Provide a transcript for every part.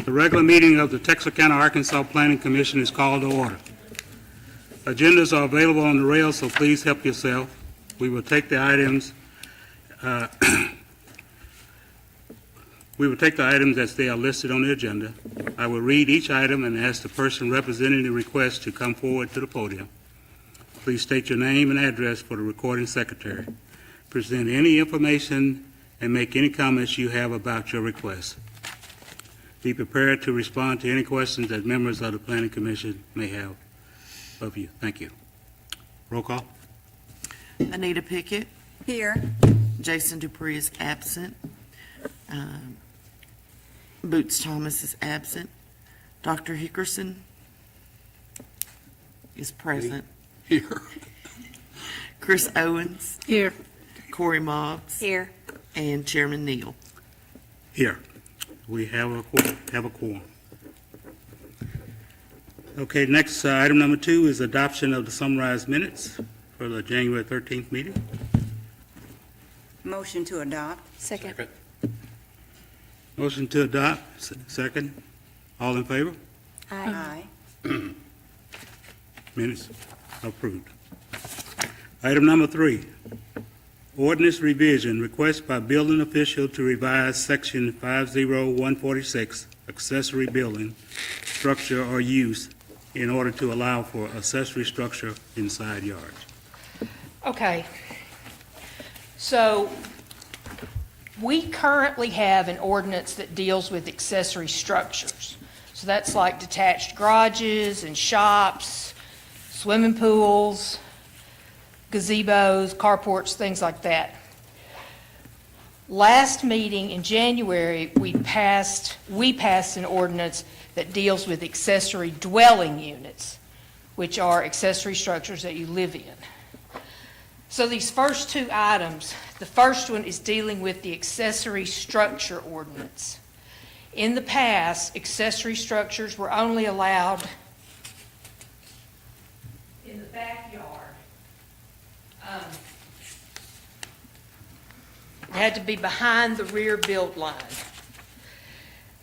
The regular meeting of the Texarkana, Arkansas Planning Commission is called to order. Agendas are available on the rail, so please help yourself. We will take the items. We will take the items as they are listed on the agenda. I will read each item and ask the person representing the request to come forward to the podium. Please state your name and address for the recording secretary. Present any information and make any comments you have about your request. Be prepared to respond to any questions that members of the Planning Commission may have of you. Thank you. Roll call. Anita Pickett. Here. Jason Dupree is absent. Boots Thomas is absent. Dr. Hickerson is present. Here. Chris Owens, Here. Corey Mobbs, Here. and Chairman Neal. Here. We have a quorum. Okay, next, item number 2 is adoption of the summarized minutes for the January 13th meeting. Motion to adopt. Second. Motion to adopt, second. All in favor? Aye. Minutes approved. Item number 3, ordinance revision, request by building official to revise section 50146, accessory building, structure or use, in order to allow for accessory structure inside yards. Okay. So we currently have an ordinance that deals with accessory structures. So that's like detached garages and shops, swimming pools, gazebos, carports, things like that. Last meeting in January, we passed an ordinance that deals with accessory dwelling units, which are accessory structures that you live in. So these first 2 items, the first one is dealing with the accessory structure ordinance. In the past, accessory structures were only allowed in the backyard. It had to be behind the rear build line.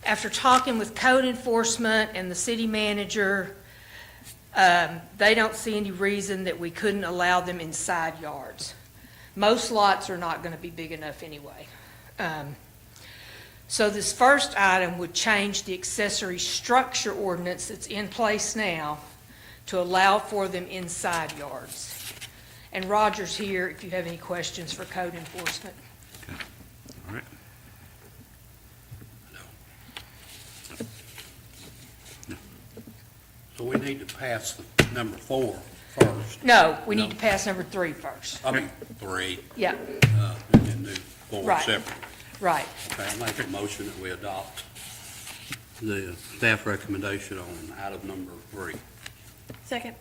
After talking with code enforcement and the city manager, they don't see any reason that we couldn't allow them in side yards. Most lots are not going to be big enough anyway. So this first item would change the accessory structure ordinance that's in place now to allow for them inside yards. And Roger's here if you have any questions for code enforcement. All right. So we need to pass the number 4 first. No, we need to pass number 3 first. I mean, 3, Yeah, and then do 4 Right. separate. right. Okay, I make a motion that we adopt the staff recommendation on item number 3. Second.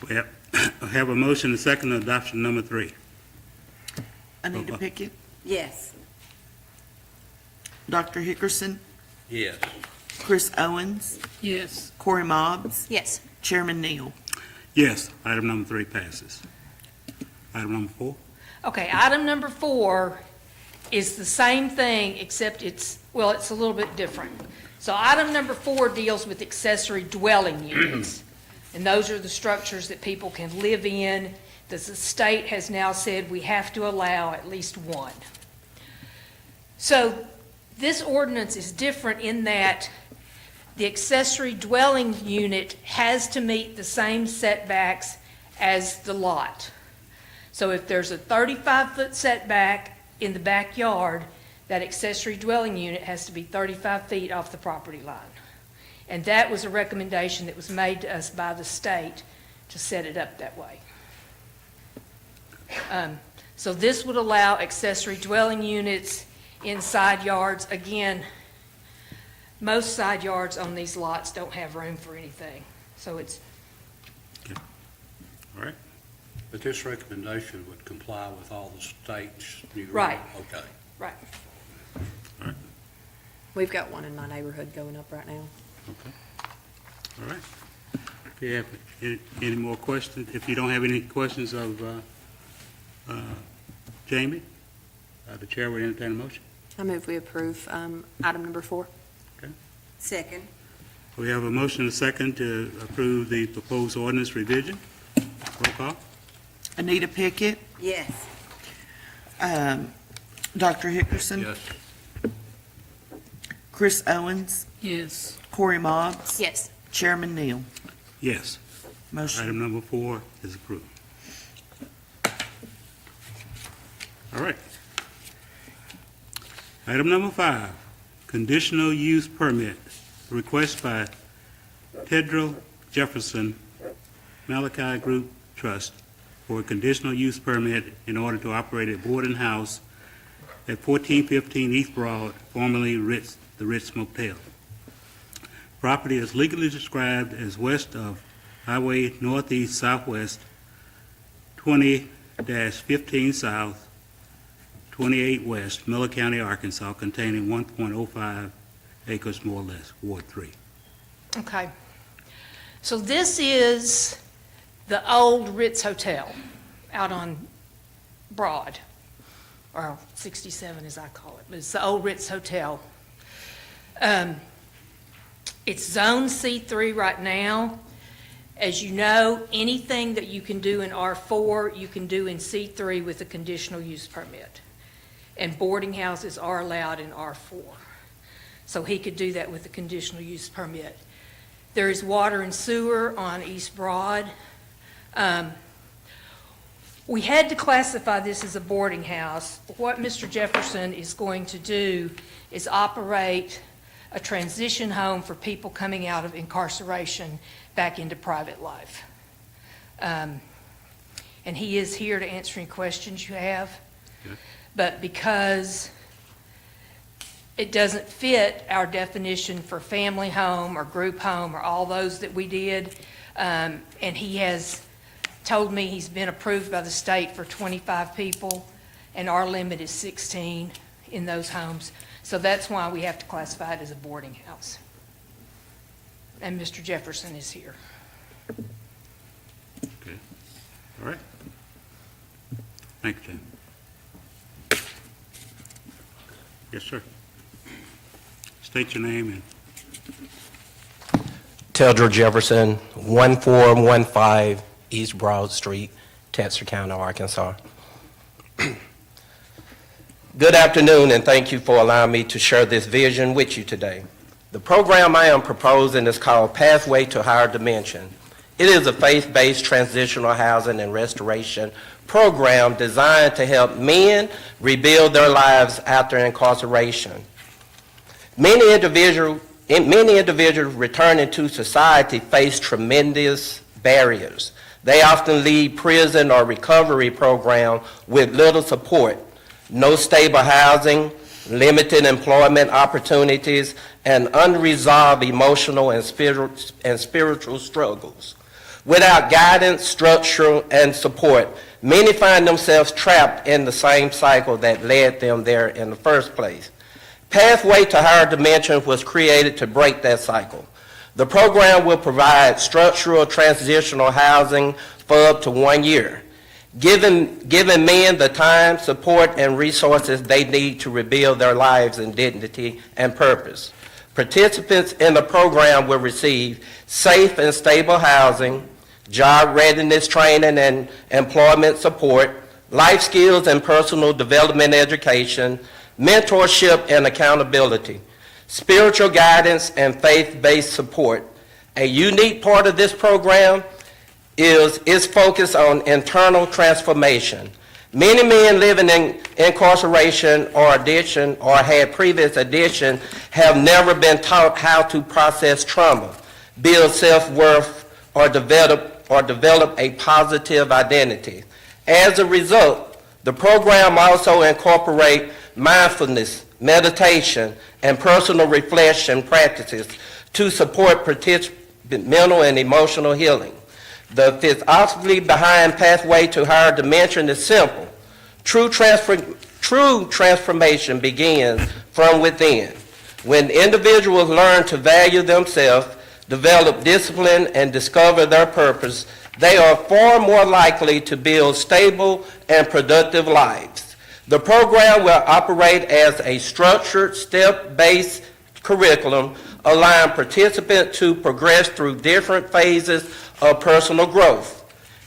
We have a motion and second on adoption number 3. Anita Pickett, Yes. Dr. Hickerson, Yes. Chris Owens, Yes. Corey Mobbs, Yes. Chairman Neal. Yes, item number 3 passes. Item number 4? Okay, item number 4 is the same thing, except it's a little bit different. So item number 4 deals with accessory dwelling units. And those are the structures that people can live in. The state has now said we have to allow at least one. So this ordinance is different in that the accessory dwelling unit has to meet the same setbacks as the lot. So if there's a 35-foot setback in the backyard, that accessory dwelling unit has to be 35 feet off the property line. And that was a recommendation that was made to us by the state to set it up that way. So this would allow accessory dwelling units in side yards. Again, most side yards on these lots don't have room for anything. So it's, All right. But this recommendation would comply with all the state's new rules? Right. Okay. right. We've got one in my neighborhood going up right now. Okay. All right. If you have any more questions, if you don't have any questions of Jamie, the chair will entertain a motion. I move we approve item number 4. Second. We have a motion and a second to approve the proposed ordinance revision. Roll call. Anita Pickett, Yes. Dr. Hickerson, Yes. Chris Owens, Yes. Corey Mobs, Yes. Chairman Neal. Yes. Motion. Item number 4 is approved. All right. Item number 5, conditional use permit. Request by Tedro Jefferson Malachi Group Trust for a conditional use permit in order to operate a boarding house at 1415 East Broad, formerly the Ritz Motel. Property is legally described as west of Highway Northeast Southwest 20-15 South, 28 West, Miller County, Arkansas, containing 1.05 acres more or less, Ward 3. Okay. So this is the old Ritz Hotel out on Broad, or 67 as I call it, but it's the old Ritz Hotel. It's Zone C3 right now. As you know, anything that you can do in R4, you can do in C3 with a conditional use permit. And boarding houses are allowed in R4. So he could do that with a conditional use permit. There is water and sewer on East Broad. We had to classify this as a boarding house. What Mr. Jefferson is going to do is operate a transition home for people coming out of incarceration back into private life. And he is here to answer any questions you have. Okay. But because it doesn't fit our definition for family home or group home or all those that we did, and he has told me he's been approved by the state for 25 people, and our limit is 16 in those homes. So that's why we have to classify it as a boarding house. And Mr. Jefferson is here. Okay. All right. Thank you, Jim. Yes, sir. State your name and Tedro Jefferson, 1415 East Broad Street, Texarkana, Arkansas. Good afternoon, and thank you for allowing me to share this vision with you today. The program I am proposing is called Pathway to Higher Dimension. It is a faith-based transitional housing and restoration program designed to help men rebuild their lives after incarceration. Many individuals returning to society face tremendous barriers. They often leave prison or recovery program with little support, no stable housing, limited employment opportunities, and unresolved emotional and spiritual struggles. Without guidance, structure, and support, many find themselves trapped in the same cycle that led them there in the first place. Pathway to Higher Dimension was created to break that cycle. The program will provide structural transitional housing for up to 1 year, giving men the time, support, and resources they need to rebuild their lives in dignity and purpose. Participants in the program will receive safe and stable housing, job readiness training and employment support, life skills and personal development education, mentorship and accountability, spiritual guidance, and faith-based support. A unique part of this program is its focus on internal transformation. Many men living in incarceration or addiction or had previous addiction have never been taught how to process trauma, build self-worth, or develop a positive identity. As a result, the program also incorporates mindfulness, meditation, and personal reflection practices to support participant mental and emotional healing. The philosophy behind Pathway to Higher Dimension is simple. True transformation begins from within. When individuals learn to value themselves, develop discipline, and discover their purpose, they are far more likely to build stable and productive lives. The program will operate as a structured, step-based curriculum allowing participants to progress through different phases of personal growth.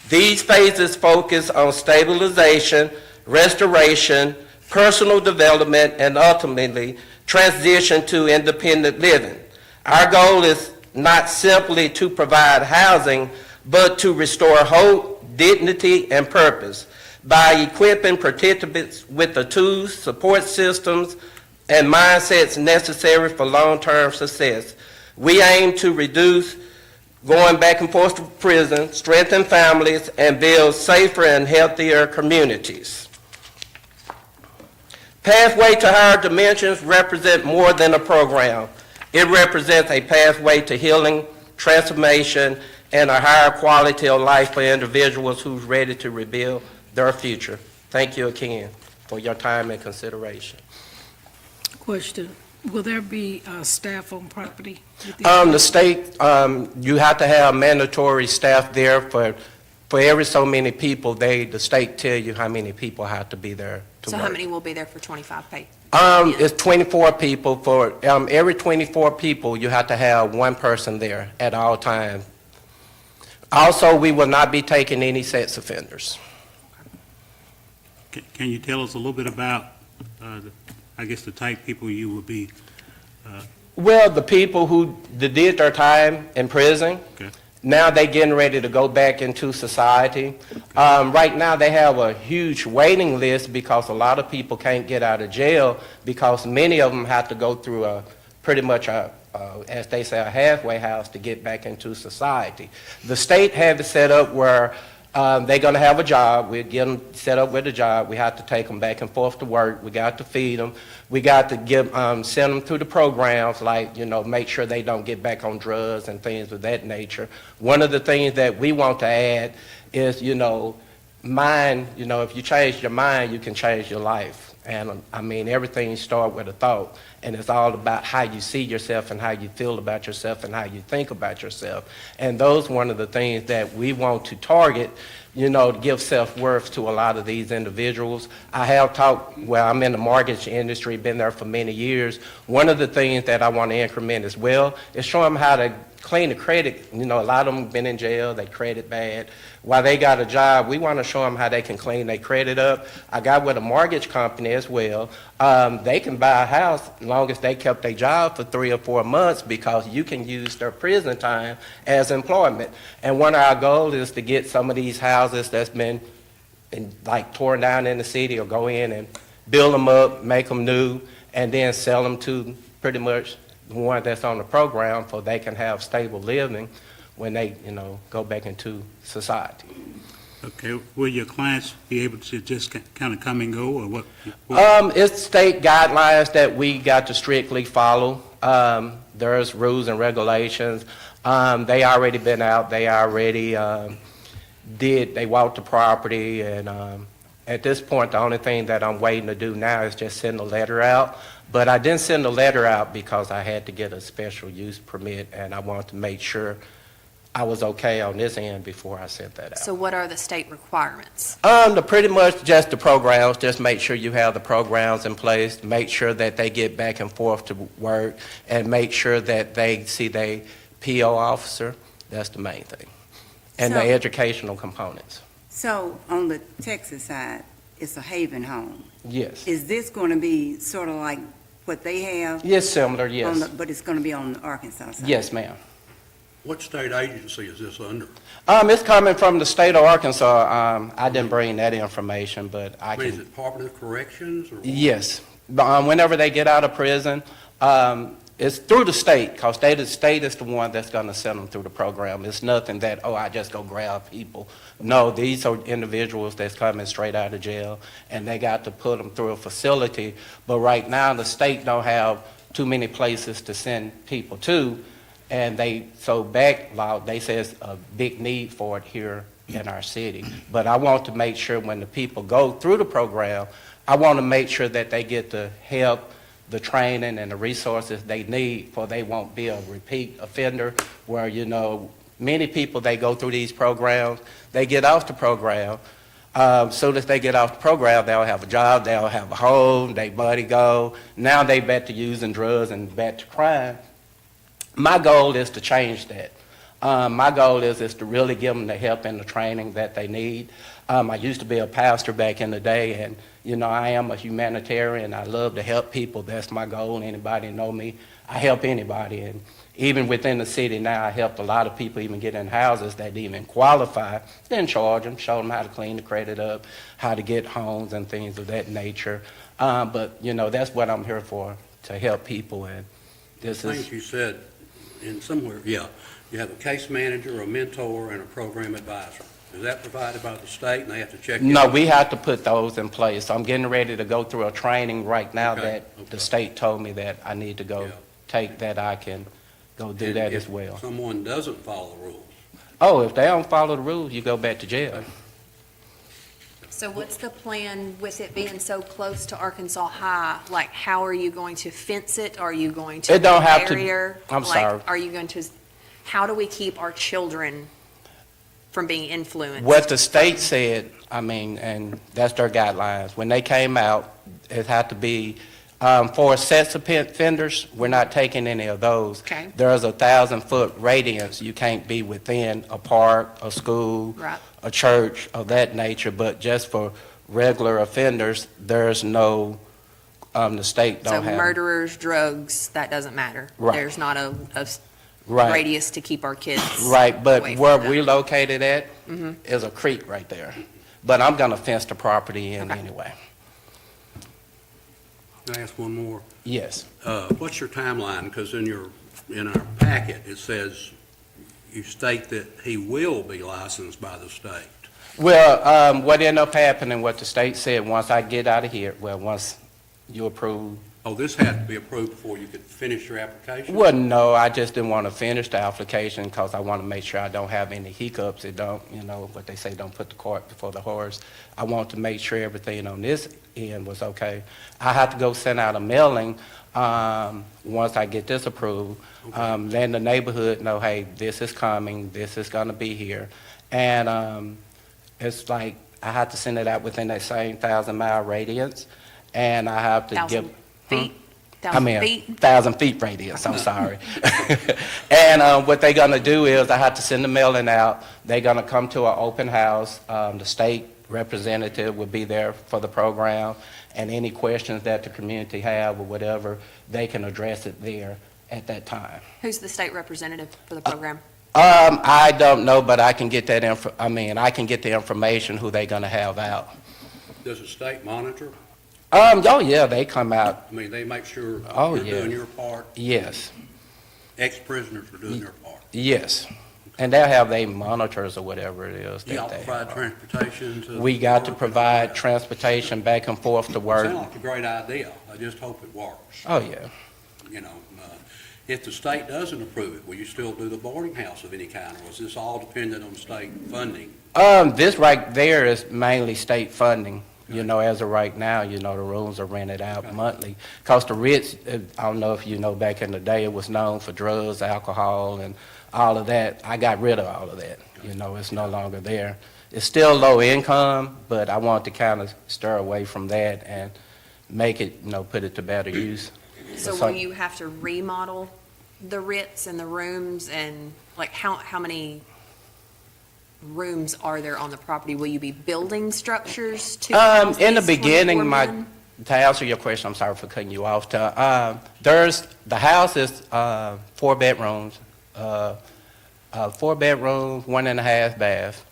These phases focus on stabilization, restoration, personal development, and ultimately transition to independent living. Our goal is not simply to provide housing, but to restore hope, dignity, and purpose by equipping participants with the tools, support systems, and mindsets necessary for long-term success. We aim to reduce going back and forth to prison, strengthen families, and build safer and healthier communities. Pathway to Higher Dimensions represent more than a program. It represents a pathway to healing, transformation, and a higher quality of life for individuals who's ready to rebuild their future. Thank you again for your time and consideration. Question, will there be staff on property? with these The state, you have to have mandatory staff there for every so many people. The state tell you how many people have to be there to So work. how many will be there for 25 pay? It's 24 people. For every 24 people, you have to have one person there at all times. Also, we will not be taking any sex offenders. Can you tell us a little bit about, the type people you would be? Well, the people who did their time in prison, Okay. now they getting ready to go back into society. Right now, they have a huge waiting list because a lot of people can't get out of jail because many of them have to go through pretty much as they say, a halfway house to get back into society. The state have it set up where they're going to have a job. We get them set up with a job. We have to take them back and forth to work. We got to feed them. We got to send them through the programs, like, make sure they don't get back on drugs and things of that nature. One of the things that we want to add is, mind, if you change your mind, you can change your life. And everything starts with a thought. And it's all about how you see yourself and how you feel about yourself and how you think about yourself. And those one of the things that we want to target, to give self-worth to a lot of these individuals. I have talked, I'm in the mortgage industry, been there for many years. One of the things that I want to increment as well is show them how to clean the credit. A lot of them have been in jail, they credit bad. While they got a job, we want to show them how they can clean their credit up. I got with a mortgage company as well. They can buy a house as long as they kept their job for 3 or 4 months because you can use their prison time as employment. And one of our goals is to get some of these houses that's been torn down in the city or go in and build them up, make them new, and then sell them to pretty much the one that's on the program so they can have stable living when they, go back into society. Okay, will your clients be able to just kind of come and go, or what? It's state guidelines that we got to strictly follow. There's rules and regulations. They already been out. They already they walked the property, and at this point, the only thing that I'm waiting to do now is just send a letter out. But I didn't send a letter out because I had to get a special use permit, and I wanted to make sure I was okay on this end before I sent that out. So what are the state requirements? Pretty much just the programs, just make sure you have the programs in place, make sure that they get back and forth to work, and make sure that they see their PO officer. That's the main thing. And the So- educational components. So on the Texas side, it's a Haven home. Yes. Is this going to be sort of like what they have? Yes, similar, yes. But it's going to be on the Arkansas side? Yes, ma'am. What state agency is this under? It's coming from the state of Arkansas. I didn't bring that information, but I Is can. it Department of Corrections or? what? Yes. Whenever they get out of prison, it's through the state, because the state is the one that's going to send them through the program. It's nothing that, I just go grab people. No, these are individuals that's coming straight out of jail, and they got to put them through a facility. But right now, the state don't have too many places to send people to, and they say it's a big need for it here in our city. But I want to make sure when the people go through the program, I want to make sure that they get the help, the training, and the resources they need, for they won't be a repeat offender where, many people, they go through these programs, they get off the program. Soon as they get off the program, they'll have a job, they'll have a home, their money go. Now they back to using drugs and back to crime. My goal is to change that. My goal is to really give them the help and the training that they need. I used to be a pastor back in the day, and, you know, I am a humanitarian. I love to help people. That's my goal. Anybody know me, I help anybody. And even within the city now, I helped a lot of people even get in houses that didn't even qualify. Didn't charge them, showed them how to clean the credit up, how to get homes and things of that nature. But, you know, that's what I'm here for, to help people. And this I is... think you said in somewhere, yeah, you have a case manager, a mentor, and a program advisor. Is that provided by the state, and they have to check? No, in? we have to put those in place. I'm getting ready to go through a training right now Okay, that okay. the state told me that I need to go Yeah. take, that I can go do And that if as well. someone doesn't follow the rules, Oh, if they don't follow the rules, you go back to jail. So what's the plan with it being so close to Arkansas High? Like, how are you going to fence it? Are you going to It don't put a have to- barrier? I'm Like, sorry. Are you going to, how do we keep our children from being influenced? What the state said, I mean, and that's their guidelines, when they came out, it had to be, for sex offenders, we're not taking any of those. Okay. There's a 1,000-foot radius. You can't be within a park, a school, Right. a church of that nature, but just for regular offenders, there's no, the state So don't have. murderers, drugs, that doesn't matter? Right. There's not a Right, radius to keep our kids right, but away where from them. we're located at Mhm. is a creek right there. But I'm gonna fence the property in Okay. anyway. can I ask one more? Yes. What's your timeline? Because in our packet, it says, you state that he will be licensed by the state. Well, what ended up happening, what the state said, once I get out of here, well, once you approve, Oh, this had to be approved before you could finish your application? well, no, I just didn't want to finish the application because I want to make sure I don't have any hiccups. It don't, you know, what they say, don't put the cart before the horse. I want to make sure everything on this end was okay. I have to go send out a mailing, once I get this approved. Letting the neighborhood know, hey, this is coming, this is going to be here. And, it's like, I have to send it out within that same 1,000-mile radius, and I have to give... 1,000 feet? I 1,000 mean, feet? 1,000 feet radius, I'm sorry. And what they're going to do is, I have to send the mailing out. They're going to come to an open house. The state representative will be there for the program, and any questions that the community have or whatever, they can address it there at that time. Who's the state representative for the program? I don't know, but I can get that I can get the information who they're going to have out. Does the state monitor? Oh, yeah, they come out, I mean, they make sure Oh, you're yeah. doing your part, yes. ex-prisoners are doing their part. Yes, and they'll have their monitors or whatever it is. Y'all that they provide have. transportation to? We got to work? provide transportation back and forth to work. Sounds like a great idea. I just hope it works. Oh, yeah. You know, if the state doesn't approve it, will you still do the boarding house of any kind, or is this all dependent on state funding? This right there is mainly state funding. You know, as of right now, you know, the rooms are rented out monthly. Because the Ritz, I don't know if you know, back in the day, it was known for drugs, alcohol, and all of that. I got rid of all of that. You know, it's no longer there. It's still low income, but I want to kind of stir away from that and make it, you know, put it to better use. So will you have to remodel the Ritz and the rooms, and like how many rooms are there on the property? Will you be building structures to house In the these 24 beginning, men? to answer your question, I'm sorry for cutting you off, the house is 4 bedrooms, 4 bedrooms, 1.5 bath.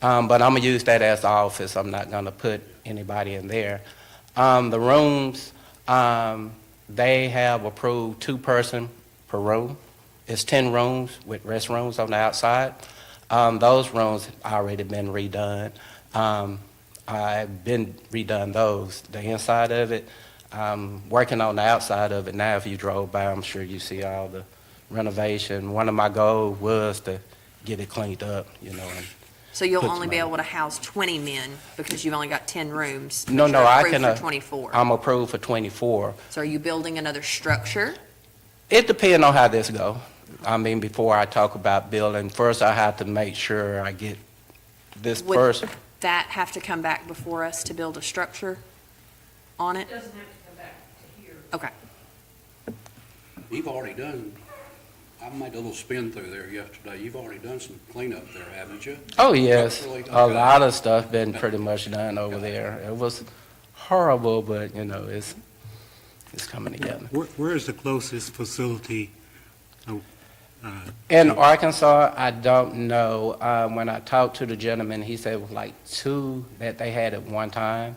But I'm gonna use that as the office. I'm not gonna put anybody in there. The rooms, they have approved 2-person per room. It's 10 rooms with restrooms on the outside. Those rooms already been redone. I've been redone those. The inside of it, working on the outside of it now. If you drove by, I'm sure you see all the renovation. One of my goals was to get it cleaned up, you know. So you'll put only be some- able to house 20 men because you've only got 10 rooms? but No, no, you're I approved can, for 24. I'm approved for 24. So are you building another structure? It depends on how this go. I mean, before I talk about building, first I have to make sure I get this Would- first. That have to come back before us to build a structure on it? Doesn't have to come back to here. Okay. You've already done I made a little spin through there yesterday. You've already done some cleanup there, haven't you? Oh, yes. Structurally? A Okay. lot of stuff been pretty much done over there. It was horrible, but, it's coming together. Where is the closest facility? In Arkansas, I don't know. When I talked to the gentleman, he said it was like 2 that they had at one time.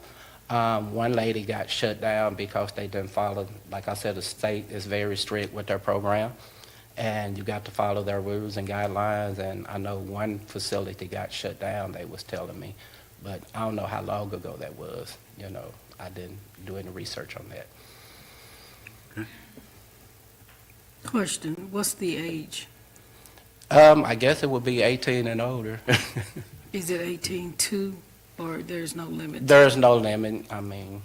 One lady got shut down because they didn't follow, like I said, the state is very strict with their program, and you got to follow their rules and guidelines, and I know one facility got shut down, they was telling me, but I don't know how long ago that was. I didn't do any research on that. Question, what's the age? I guess it would be 18 and older. Is it 18 or there's no limit? There's no limit, I mean.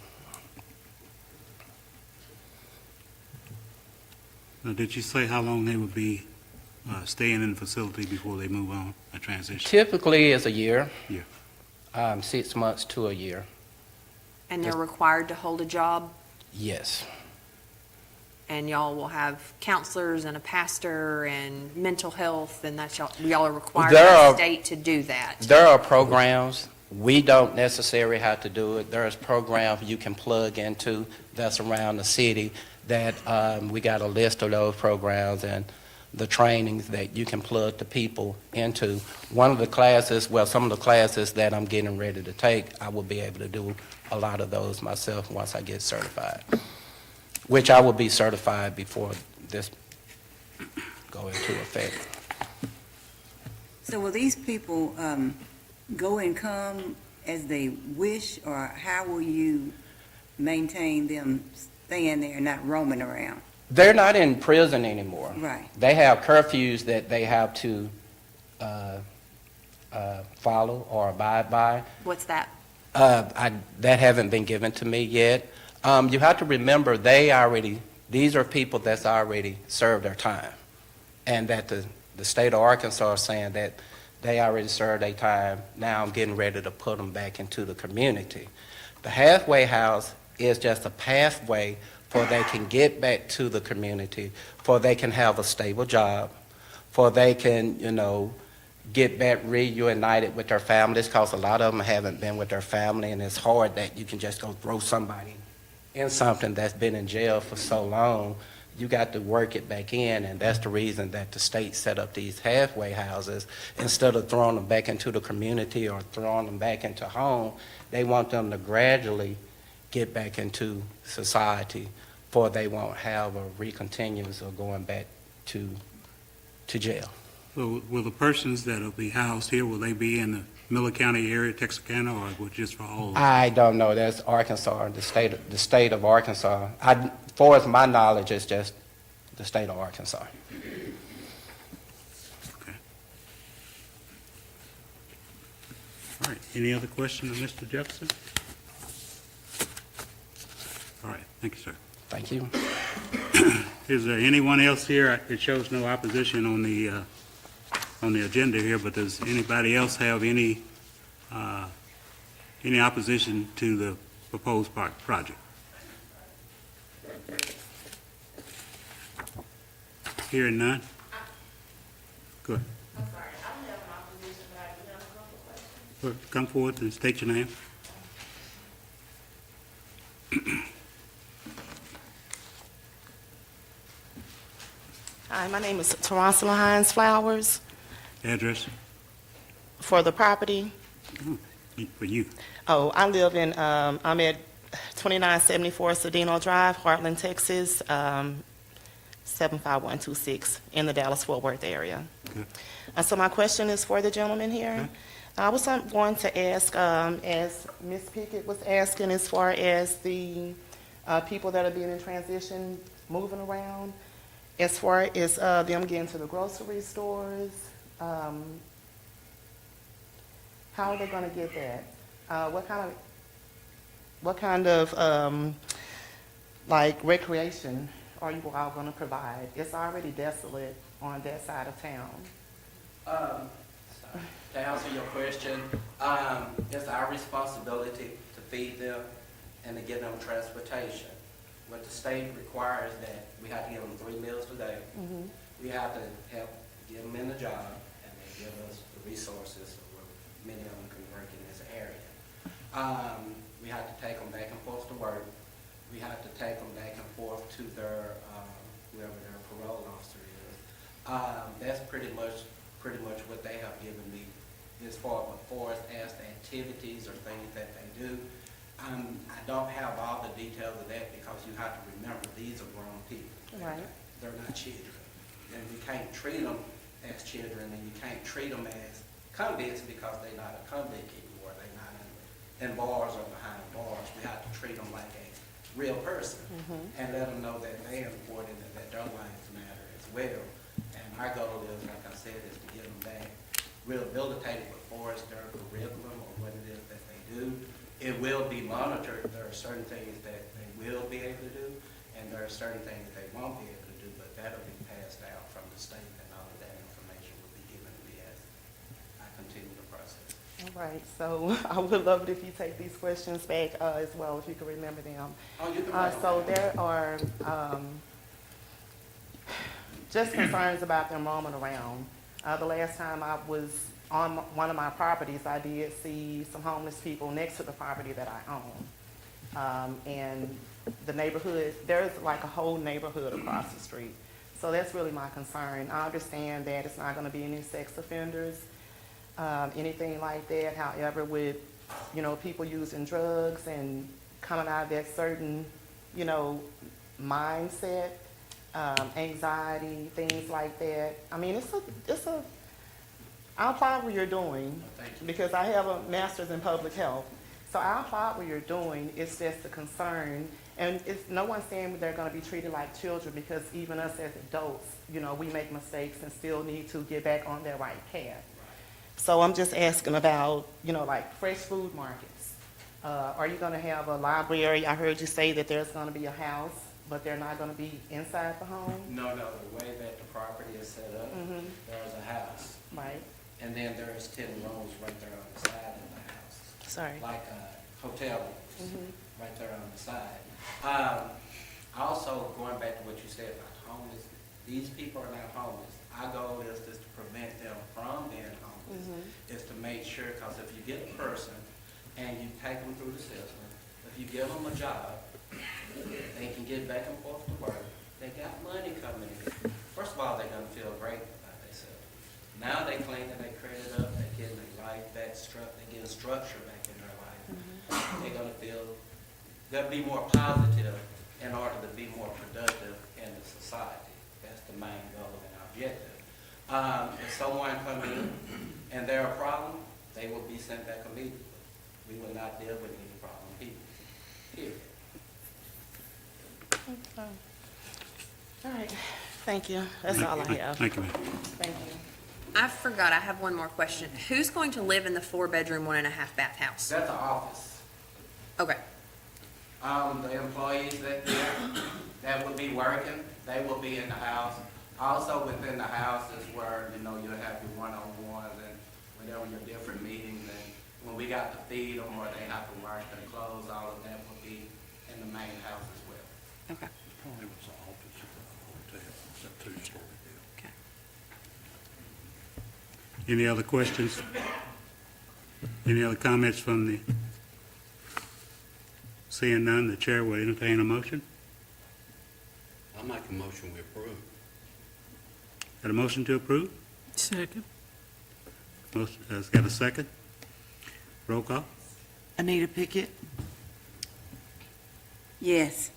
Now, did you say how long they would be staying in the facility before they move on, a transition? Typically, it's a year. Yeah. 6 months to a year, And they're required to hold a job, yes. and y'all will have counselors and a pastor and mental health, and y'all are required by There the are- state to do that. There are programs, we don't necessarily have to do it. There's programs you can plug into that's around the city that we got a list of those programs and the trainings that you can plug the people into. One of the classes, well, some of the classes that I'm getting ready to take, I will be able to do a lot of those myself once I get certified, which I will be certified before this go into effect. So will these people go and come as they wish, or how will you maintain them staying there and not roaming around? They're not in prison anymore. Right. They have curfews that they have to follow or abide by. What's that? That haven't been given to me yet. You have to remember, these are people that's already served their time, and that the state of Arkansas is saying that they already served their time. Now I'm getting ready to put them back into the community. The halfway house is just a pathway for they can get back to the community, for they can have a stable job, for they can, get back reunited with their families, because a lot of them haven't been with their family, and it's hard that you can just go throw somebody in something that's been in jail for so long. You got to work it back in, and that's the reason that the state set up these halfway houses. Instead of throwing them back into the community or throwing them back into home, they want them to gradually get back into society, for they won't have a recontinuous of going back to jail. So will the persons that will be housed here, will they be in the Miller County area, Texarkana, or will it just for all? I don't know. That's Arkansas, the state of Arkansas. Far as my knowledge, it's just the state of Arkansas. Okay. All right, any other questions of Mr. Jefferson? All right, thank you, sir. Thank you. Is there anyone else here? It shows no opposition on the agenda here, but does anybody else have any opposition to the proposed project? Hearing none? Go ahead. I'm sorry, I don't have an opposition, but I do have a couple questions. Well, come forward and state your name. Hi, my name is Tarantula Hines Flowers. Address For the property, for you. I live in, I'm at 2974 Cedino Drive, Heartland, Texas, 75126, in the Dallas-Fort Worth area. Okay. So my question is for the gentleman here. Okay. I was going to ask, as Ms. Pickett was asking, as far as the people that are being in transition, moving around, as far as them getting to the grocery stores, how are they going to get that? What kind of like recreation are you all going to provide? It's already desolate on that side of town. To answer your question, it's our responsibility to feed them and to give them transportation. What the state requires that we have to give them 3 meals a day. we have to help get them in the job, and they give us the resources, so many of them can work in this area. We have to take them back and forth to work. We have to take them back and forth to their, whoever their parole officer is. That's pretty much what they have given me as far as the activities or things that they do. I don't have all the details of that because you have to remember, these are grown people. Right. They're not children. And you can't treat them as children, and you can't treat them as convicts because they're not a convict anymore. They're not in bars or behind bars. We have to treat them like a real person and let them know that they're important and that their lives matter as well. And our goal is, like I said, is to get them back rehabilitated before it's their curriculum or what it is that they do. It will be monitored. There are certain things that they will be able to do, and there are certain things they won't be able to do, but that'll be passed out from the state, and all of that information will be given to me as I continue the process. All right, so I would love it if you take these questions back as well, if you can remember them. Oh, you can write So them down. there are just concerns about them roaming around. The last time I was on one of my properties, I did see some homeless people next to the property that I own. And the neighborhood, there's like a whole neighborhood across the street. So that's really my concern. I understand that it's not gonna be any sex offenders, anything like that. However, with, people using drugs and coming out of that certain, mindset, anxiety, things like that. I mean, I applaud what you're doing Thank you. because I have a master's in public health. So I applaud what you're doing. It's just a concern. And it's no one's saying they're going to be treated like children, because even us as adults, we make mistakes and still need to get back on that right path. So I'm just asking about, like fresh food markets. Are you going to have a library? I heard you say that there's going to be a house, but they're not going to be inside the home, No, the way that the property is set up, there's a house, right? and then there's 10 rooms right there on the side of the house. Sorry. Like a hotel rooms, right there on the side. Also, going back to what you said about homeless, these people are not homeless. Our goal is just to prevent them from being homeless, is to make sure, because if you get a person and you take them through the system, if you give them a job, they can get back and forth to work, they got money coming in. First of all, they're gonna feel great about themselves. Now they cleaning their credit up, they're getting their life back, they're getting structure back in their life. They're gonna feel, they'll be more positive in order to be more productive in the society. That's the main goal and objective. If someone comes in and they're a problem, they will be sent back immediately. We will not deal with any problem people, period. Okay. All right, thank you. That's all I have. Thank you, ma'am. Thank you. I forgot, I have one more question. Who's going to live in the 4-bedroom, 1.5-bath house? That's the office. Okay, The employees that will be working, they will be in the house. Also within the house is where, you'll have your one-on-ones and whatever your different meetings, and when we got to feed them or they have to wash their clothes, all of that will be in the main house as well. okay, Probably was an office or a hotel, it's a two-story building. okay. Any other questions? Any other comments from the, seeing none, the chair will entertain a motion. I'll make a motion we approve. Got a motion to approve? Second. Motion, has got a second? Roll call? Anita Pickett, Yes.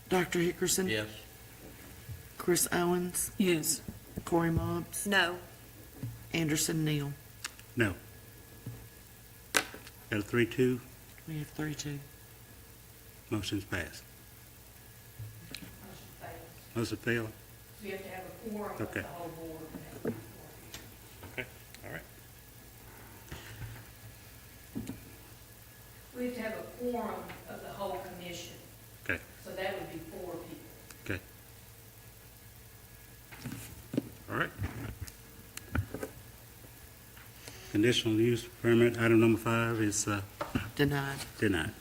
Dr. Hickerson. Yes. Chris Owens, Yes. Corey Mobbs, No, Anderson Neal. No. Got a 3-2, We have 3-2. motion's passed. Motion failed. So you have to have a quorum of Okay. the whole board. Okay, all right. We have to have a quorum of the whole commission, Okay, so that would be 4 people. okay. All right. Conditional use permit, item number 5 is Denied. denied.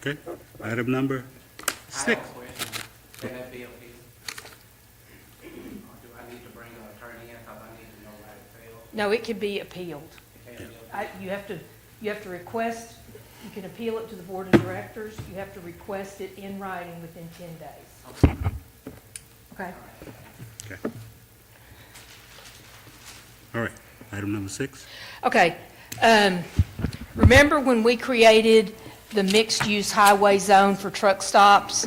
Okay, item number I have 6. a question. Can that be appealed? Or do I need to bring an attorney in because I need to know how it failed? No, it can be appealed. It can't be appealed. You have to request, you can appeal it to the board of directors. You have to request it in writing within 10 days. Okay? Okay. All right, item number 6. Okay. Remember when we created the mixed-use highway zone for truck stops?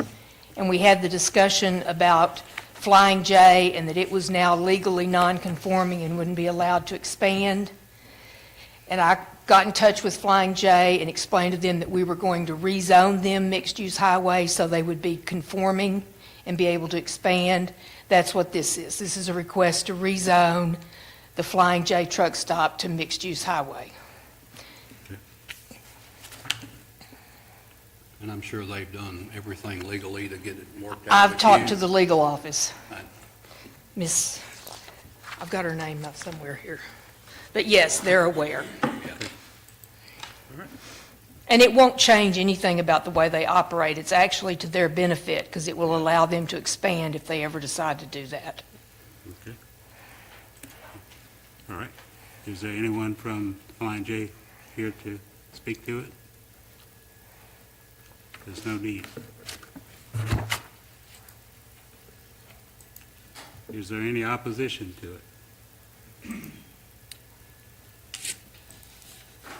And we had the discussion about Flying J and that it was now legally non-conforming and wouldn't be allowed to expand? And I got in touch with Flying J and explained to them that we were going to rezone them mixed-use highway so they would be conforming and be able to expand. That's what this is. This is a request to rezone the Flying J truck stop to mixed-use highway. And I'm sure they've done everything legally to get it worked out. I've with talked you. to the legal office. Right. Miss, I've got her name up somewhere here. But yes, they're aware. And it won't change anything about the way they operate. It's actually to their benefit because it will allow them to expand if they ever decide to do that. Okay. All right. Is there anyone from Flying J here to speak to it? There's no need. Is there any opposition to it?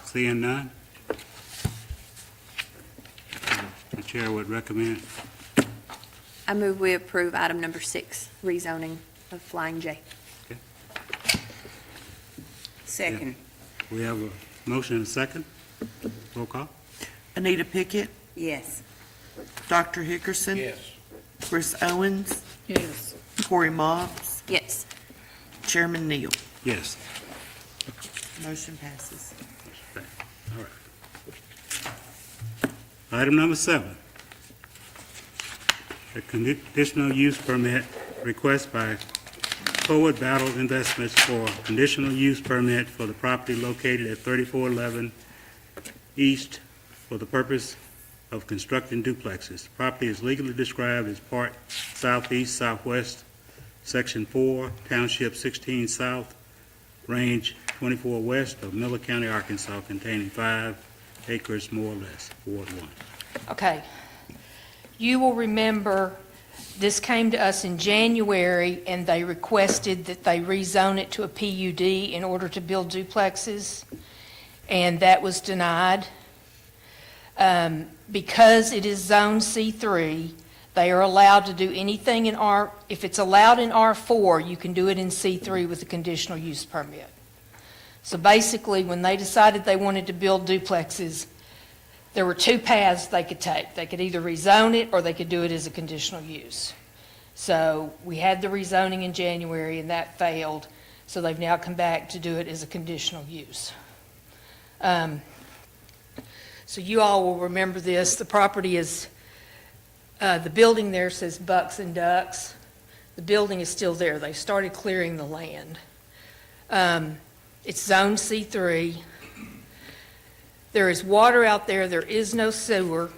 Seeing none? The chair would recommend. I move we approve item number 6, rezoning of Flying J. Second. We have a motion and a second. Roll call. Anita Pickett, Yes. Dr. Hickerson. Yes. Chris Owens, Yes. Corey Mobs, Yes. Chairman Neal. Yes. Motion passes. All right. Item number 7. A conditional use permit request by Forward Battle Investments for conditional use permit for the property located at 3411 East for the purpose of constructing duplexes. Property is legally described as part southeast, southwest, section 4, township 16 south, range 24 west of Miller County, Arkansas, containing 5 acres more or less, Ward 1. Okay. You will remember, this came to us in January, and they requested that they rezone it to a PUD in order to build duplexes, and that was denied. Because it is Zone C3, they are allowed to do anything in R, if it's allowed in R4, you can do it in C3 with a conditional use permit. So basically, when they decided they wanted to build duplexes, there were 2 paths they could take. They could either rezone it or they could do it as a conditional use. So we had the rezoning in January and that failed, so they've now come back to do it as a conditional use. So you all will remember this. The property is, the building there says Bucks and Ducks. The building is still there. They started clearing the land. It's Zone C3. There is water out there, there is no sewer,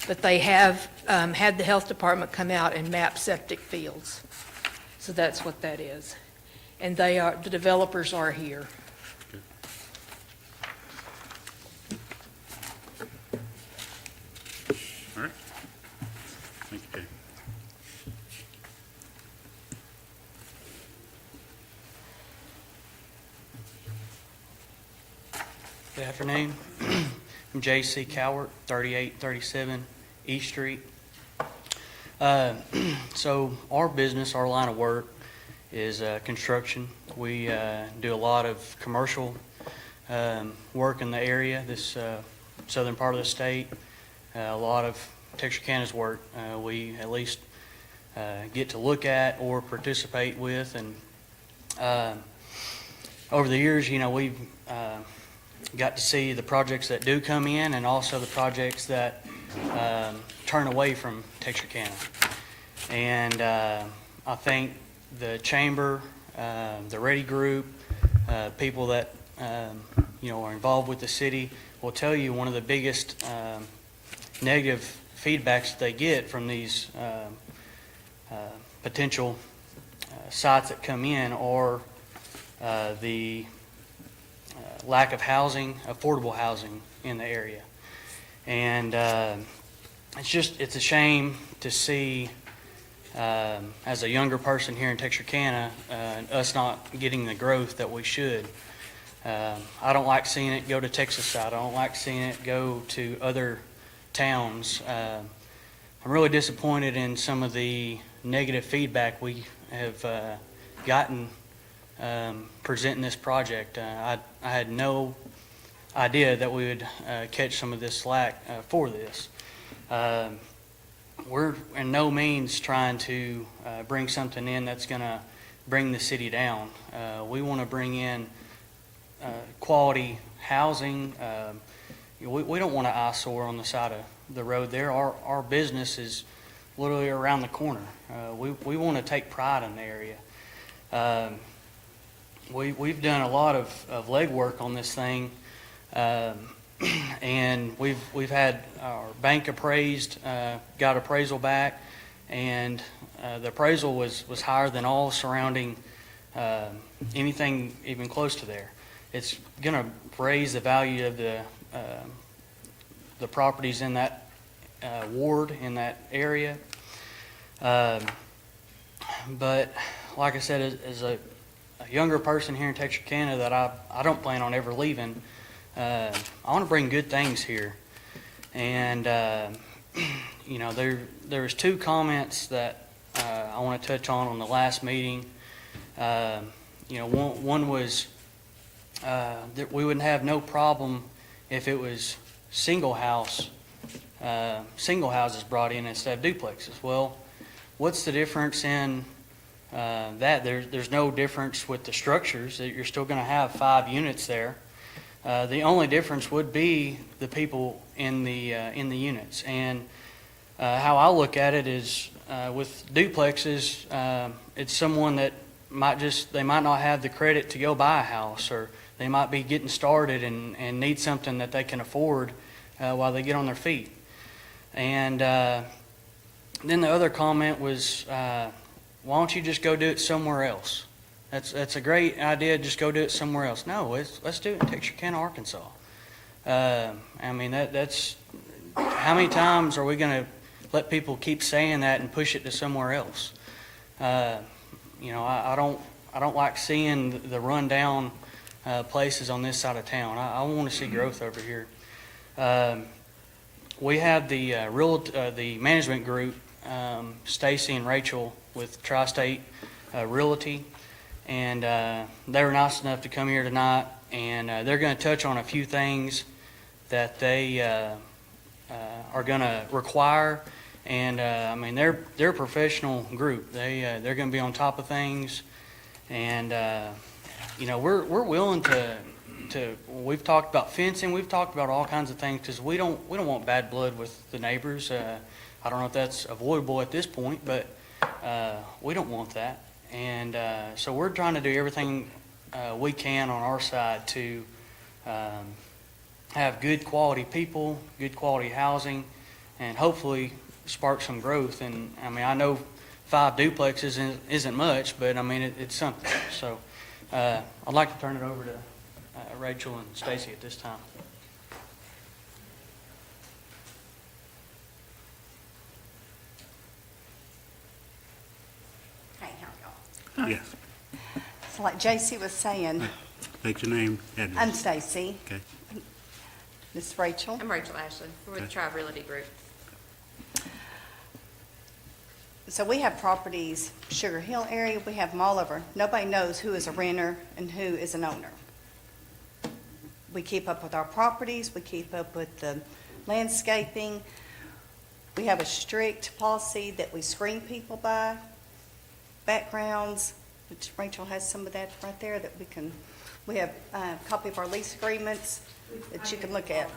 but they have had the health department come out and map septic fields. So that's what that is. And they are, the developers are here. All right. Thank you, Jay. Good afternoon. I'm J.C. Cowart, 3837 East Street. So our business, our line of work is construction. We do a lot of commercial work in the area, this southern part of the state. A lot of Texarkana's work we at least get to look at or participate with. And over the years, you know, we've got to see the projects that do come in and also the projects that turn away from Texarkana. And I think the chamber, the Ready Group, people that you know are involved with the city will tell you one of the biggest negative feedbacks that they get from these potential sites that come in, or the lack of housing, affordable housing in the area. And it's a shame to see, as a younger person here in Texarkana, us not getting the growth that we should. I don't like seeing it go to Texas side. I don't like seeing it go to other towns. I'm really disappointed in some of the negative feedback we have gotten presenting this project. I had no idea that we would catch some of this slack for this. We're in no means trying to bring something in that's going to bring the city down. We want to bring in quality housing. We don't want an eyesore on the side of the road there. Our business is literally around the corner. We want to take pride in the area. We've done a lot of legwork on this thing, and we've had our bank appraised, got appraisal back, and the appraisal was higher than all surrounding anything even close to there. It's going to raise the value of the properties in that ward, in that area. But like I said, as a younger person here in Texarkana that I don't plan on ever leaving, I want to bring good things here. And, there was two comments that I want to touch on the last meeting. One was that we wouldn't have no problem if it was single houses brought in instead of duplexes. Well, what's the difference in that? There's no difference with the structures. You're still going to have 5 units there. The only difference would be the people in the units. And how I look at it is with duplexes, it's someone that they might not have the credit to go buy a house, or they might be getting started and need something that they can afford while they get on their feet. And then the other comment was, why don't you just go do it somewhere else? That's a great idea, just go do it somewhere else. No, let's do it in Texarkana, Arkansas. That's how many times are we going to let people keep saying that and push it to somewhere else? I don't like seeing the rundown places on this side of town. I want to see growth over here. We have the management group, Stacy and Rachel with Tri-State Realty, and they were nice enough to come here tonight, and they're going to touch on a few things that they are going to require. And they're a professional group. They're going to be on top of things, and we're willing to. We've talked about fencing. We've talked about all kinds of things because we don't want bad blood with the neighbors. I don't know if that's avoidable at this point, but we don't want that. And so we're trying to do everything we can on our side to have good quality people, good quality housing, and hopefully spark some growth. And I know 5 duplexes isn't much, but it's something. So I'd like to turn it over to Rachel and Stacy at this time. Hey, how are y'all? Yes. So like JC was saying, State your name, address. I'm Stacy. Okay. This is Rachel. I'm Rachel Ashley. We're with Okay. Tri Realty Group. So we have properties, Sugar Hill area, we have them all over. Nobody knows who is a renter and who is an owner. We keep up with our properties, we keep up with the landscaping. We have a strict policy that we screen people by, backgrounds, which Rachel has some of that right there that we have a copy of our lease agreements that you can look at.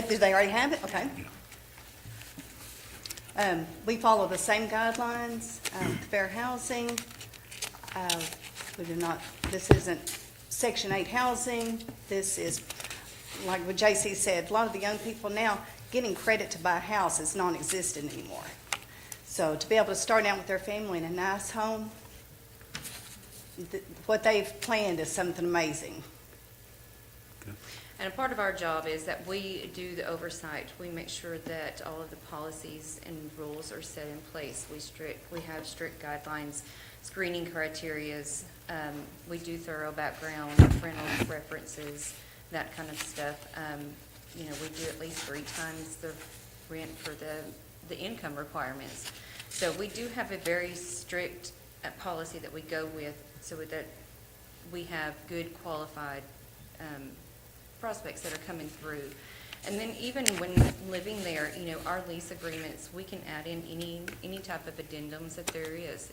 Do they already have it? Okay. We follow the same guidelines, fair housing. We do not, this isn't Section 8 housing. This is, like what JC said, a lot of the young people now getting credit to buy a house is non-existent anymore. So to be able to start out with their family in a nice home, what they've planned is something amazing. And a part of our job is that we do the oversight. We make sure that all of the policies and rules are set in place. We have strict guidelines, screening criterias. We do thorough background, rental references, that kind of stuff. You know, we do at least 3 times the rent for the income requirements. So we do have a very strict policy that we go with so that we have good qualified prospects that are coming through. And then even when living there, you know, our lease agreements, we can add in any type of addendums that there is.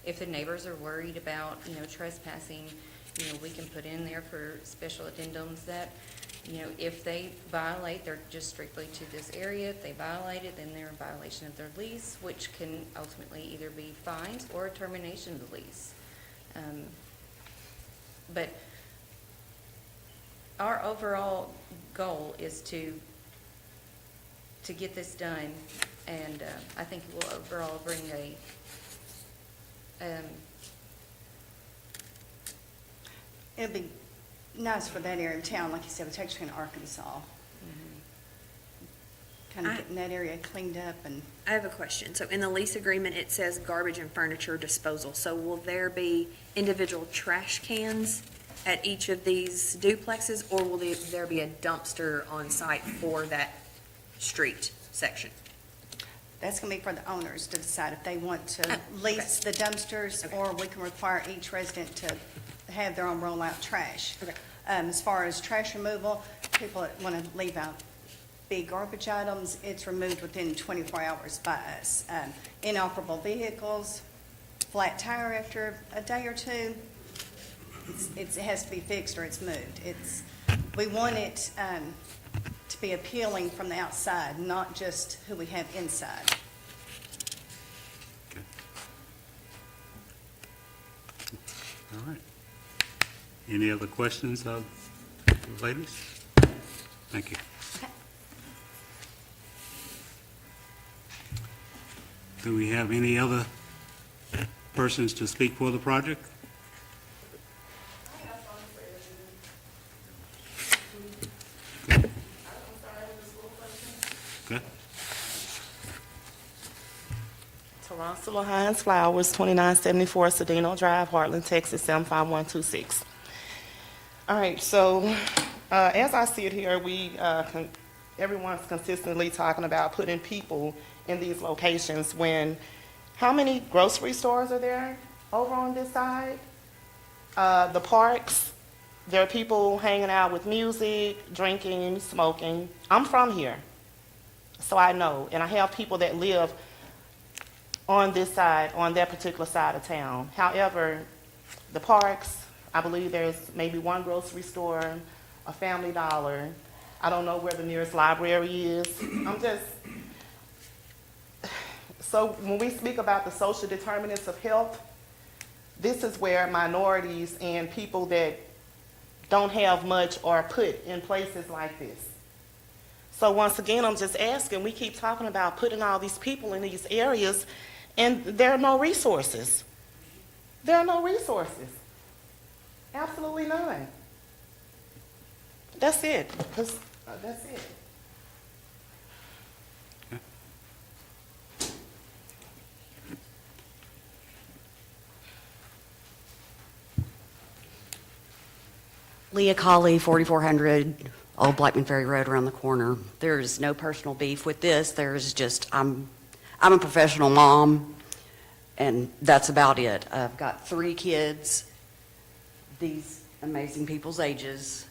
If the neighbors are worried about, you know, trespassing, you know, we can put in there for special addendums that, you know, if they violate, they're just strictly to this area. If they violate it, then they're in violation of their lease, which can ultimately either be fines or a termination of the lease. But our overall goal is to get this done, and I think it will overall bring It'd be nice for that area of town, like you said, with Texarkana, Arkansas. Kind of getting that area cleaned up and. I have a question. So in the lease agreement, it says garbage and furniture disposal. So will there be individual trash cans at each of these duplexes, or will there be a dumpster on site for that street section? That's going to be for the owners to decide if they want to Oh, lease the dumpsters, or we can require each resident to have their own rollout trash. Okay. As far as trash removal, people that want to leave out big garbage items, it's removed within 24 hours by us. Inoperable vehicles, flat tire after a day or two, it has to be fixed or it's moved. We want it to be appealing from the outside, not just who we have inside. All right. Any other questions of the ladies? Thank you. Do we have any other persons to speak for the project? Okay. Tarantula Hines Flowers, 2974 Cedino Drive, Heartland, Texas, 75126. All right, so as I see it here, everyone's consistently talking about putting people in these locations when, how many grocery stores are there over on this side? The parks, there are people hanging out with music, drinking, smoking. I'm from here, so I know, and I have people that live on this side, on that particular side of town. However, the parks, I believe there's maybe one grocery store, a Family Dollar. I don't know where the nearest library is. So when we speak about the social determinants of health, this is where minorities and people that don't have much are put in places like this. So once again, I'm just asking, we keep talking about putting all these people in these areas, and there are no resources. There are no resources. Absolutely none. That's it. That's it. Leah Colley, 4400 Old Blackman Ferry Road around the corner. There's no personal beef with this. There's just, I'm a professional mom, and that's about it. I've got 3 kids, these amazing people's ages.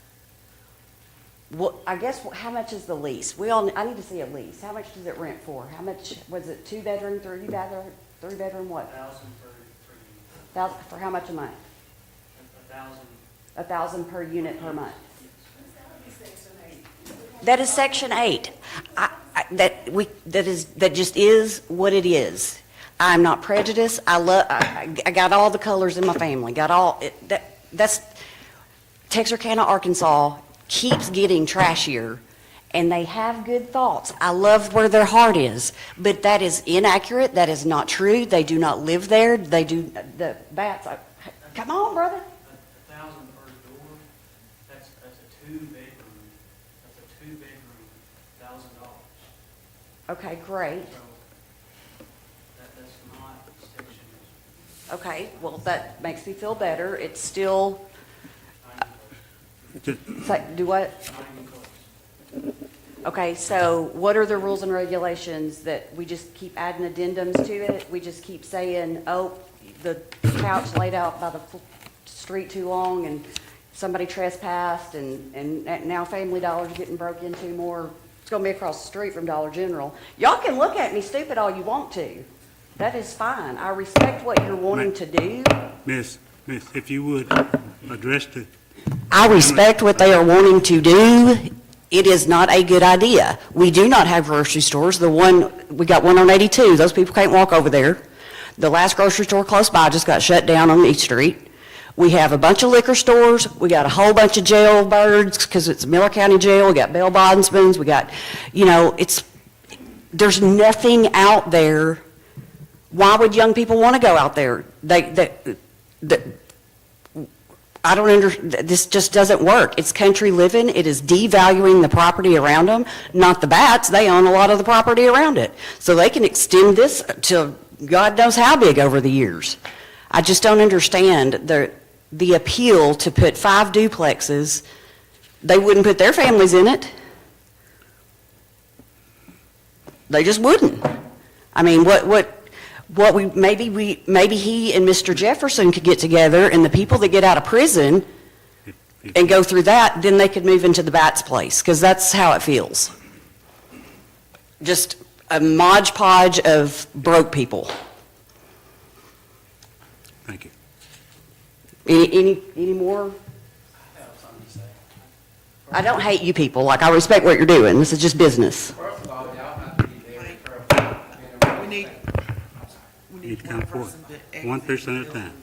I guess, how much is the lease? I need to see a lease. How much does it rent for? How much, was it 2-bedroom, 3-bedroom, what? 1,000 for 3 units. For how much a month? 1,000. $1,000 per unit per month. That is Section 8. That just is what it is. I'm not prejudiced. I got all the colors in my family. That's Texarkana, Arkansas keeps getting trashier, and they have good thoughts. I love where their heart is, but that is inaccurate. That is not true. They do not live there. They do, the bats, come on, brother. 1,000 per door, that's a two-bedroom, $1,000. Okay, great. So that's not Section Okay, well, that makes me feel better. It's still, do what? 90 close. Okay, so what are the rules and regulations that we just keep adding addendums to it? We just keep saying, oh, the couch laid out by the street too long and somebody trespassed and now Family Dollar's getting broke into more. It's gonna be across the street from Dollar General. Y'all can look at me stupid all you want to. That is fine. I respect what you're wanting to do. Miss, if you would address the, I respect what they are wanting to do. It is not a good idea. We do not have grocery stores. We got one on 82. Those people can't walk over there. The last grocery store close by just got shut down on East Street. We have a bunch of liquor stores. We got a whole bunch of jailbirds because it's Miller County Jail. We got bail bondsmen. We got, there's nothing out there. Why would young people want to go out there? I don't this just doesn't work. It's country living. It is devaluing the property around them, not the bats. They own a lot of the property around it. So they can extend this to God knows how big over the years. I just don't understand the appeal to put 5 duplexes. They wouldn't put their families in it. They just wouldn't. I mean, maybe he and Mr. Jefferson could get together, and the people that get out of prison and go through that, then they could move into the Bats place, because that's how it feels. Just a modge podge of broke people. thank you. Any more? I don't hate you people. Like, I respect what you're doing. This is just business. First of all, y'all have to be very careful. We need You need to come forward. One person at a time.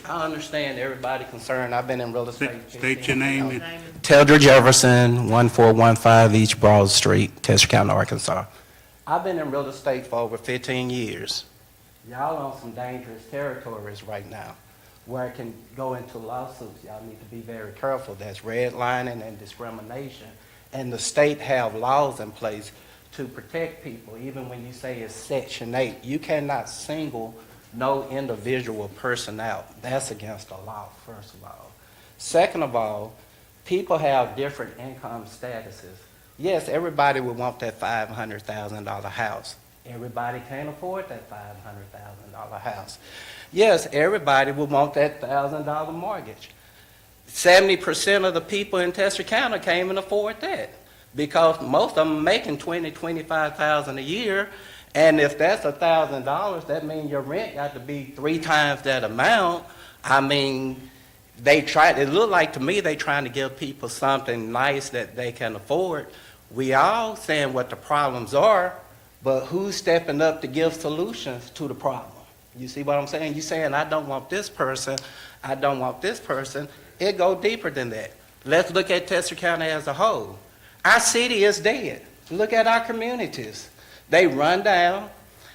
I understand everybody concerned. I've been in real estate. State your name and Teldra Jefferson, 1415 East Broad Street, Tester County, Arkansas. I've been in real estate for over 15 years. Y'all on some dangerous territories right now where it can go into lawsuits. Y'all need to be very careful. That's redlining and discrimination. And the state have laws in place to protect people. Even when you say it's Section 8, you cannot single no individual person out. That's against the law, first of all. Second of all, people have different income statuses. Yes, everybody would want that $500,000 house. Everybody can't afford that $500,000 house. Yes, everybody would want that $1,000 mortgage. 70% of the people in Tester County can't even afford that because most of them are making $20,000, $25,000 a year. And if that's $1,000, that means your rent got to be 3 times that amount. I mean, it look like to me they trying to give people something nice that they can afford. We all saying what the problems are, but who's stepping up to give solutions to the problem? You see what I'm saying? You saying, I don't want this person, I don't want this person. It go deeper than that. Let's look at Tester County as a whole. Our city is dead. Look at our communities. They run down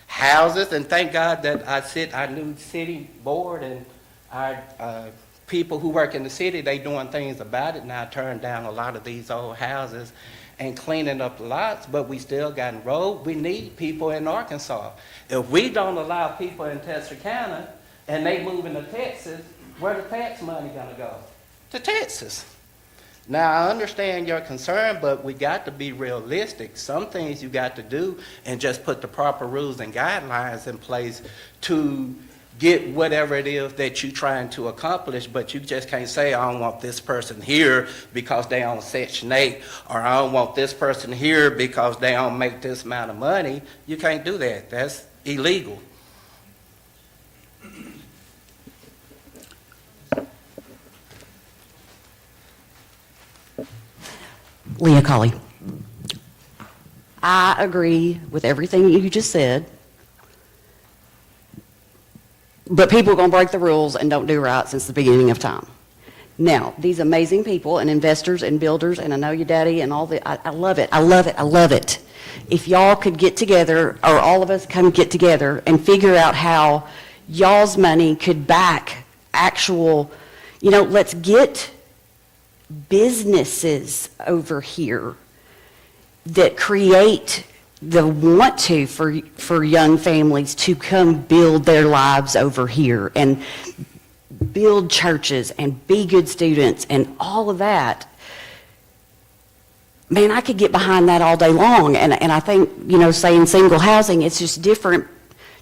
houses, and thank God that our new city board and our people who work in the city, they doing things about it now, turning down a lot of these old houses and cleaning up the lots, but we still got road. We need people in Arkansas. If we don't allow people in Tester County and they move into Texas, where the tax money gonna go? To Texas. Now, I understand your concern, but we got to be realistic. Some things you got to do and just put the proper rules and guidelines in place to get whatever it is that you're trying to accomplish, but you just can't say, I don't want this person here because they on Section 8, or I don't want this person here because they don't make this amount of money. You can't do that. That's illegal. Leah Colley. I agree with everything you just said. But people are going to break the rules and don't do right since the beginning of time. Now, these amazing people and investors and builders, and I know your daddy and all the, I love it, I love it, I love it. If y'all could get together, or all of us come get together and figure out how y'all's money could back actual, let's get businesses over here that create the want to for young families to come build their lives over here and build churches and be good students and all of that. Man, I could get behind that all day long. And I think, saying single housing, it's just different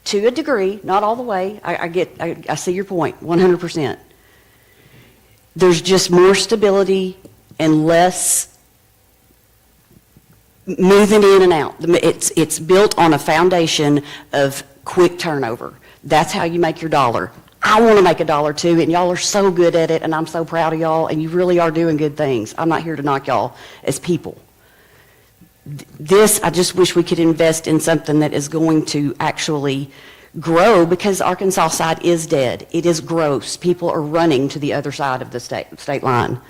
to a degree, not all the way. I see your point, 100%. There's just more stability and less moving in and out. It's built on a foundation of quick turnover. That's how you make your dollar. I want to make a dollar too, and y'all are so good at it, and I'm so proud of y'all, and you really are doing good things. I'm not here to knock y'all as people. I just wish we could invest in something that is going to actually grow, because Arkansas side is dead. It is gross. People are running to the other side of the state line.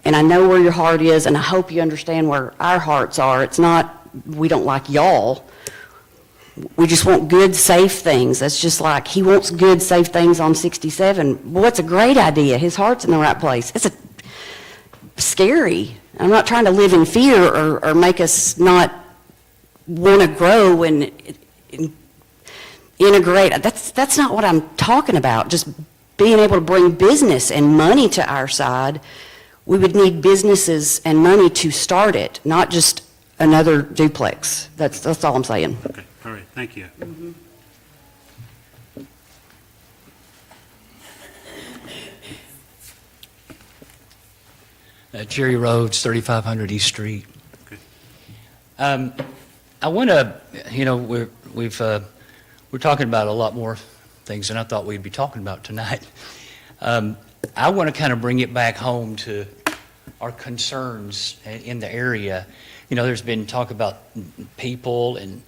And I know where your heart is, and I hope you understand where our hearts are. It's not, we don't like y'all. We just want good, safe things. That's just like, he wants good, safe things on 67. Well, it's a great idea. His heart's in the right place. It's scary. I'm not trying to live in fear or make us not want to grow and integrate. That's not what I'm talking about. Just being able to bring business and money to our side. We would need businesses and money to start it, not just another duplex. That's all I'm saying. Okay, all right, thank you. Jerry Rhodes, 3500 East Street. Okay. I want to, we're talking about a lot more things than I thought we'd be talking about tonight. I want to kind of bring it back home to our concerns in the area. There's been talk about people, and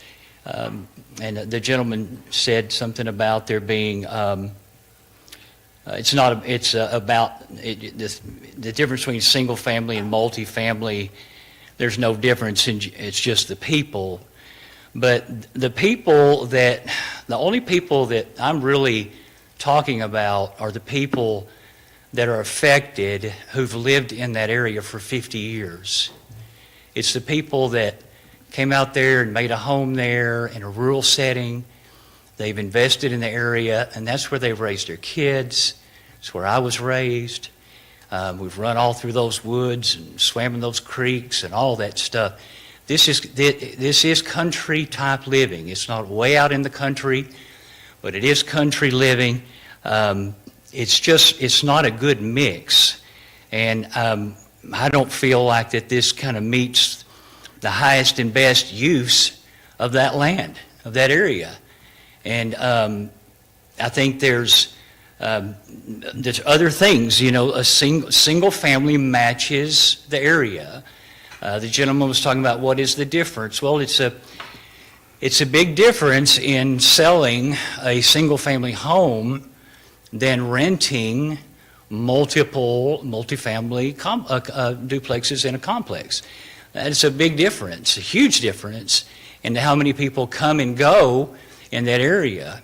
the gentleman said something about there being, it's about the difference between single family and multifamily. There's no difference, it's just the people. But the only people that I'm really talking about are the people that are affected who've lived in that area for 50 years. It's the people that came out there and made a home there in a rural setting. They've invested in the area, and that's where they've raised their kids. It's where I was raised. We've run all through those woods and swam in those creeks and all that stuff. This is country type living. It's not way out in the country, but it is country living. It's not a good mix. And I don't feel like that this kind of meets the highest and best use of that land, of that area. And I think there's other things, a single family matches the area. The gentleman was talking about what is the difference. Well, it's a big difference in selling a single family home than renting multifamily duplexes in a complex. That's a big difference, a huge difference in how many people come and go in that area.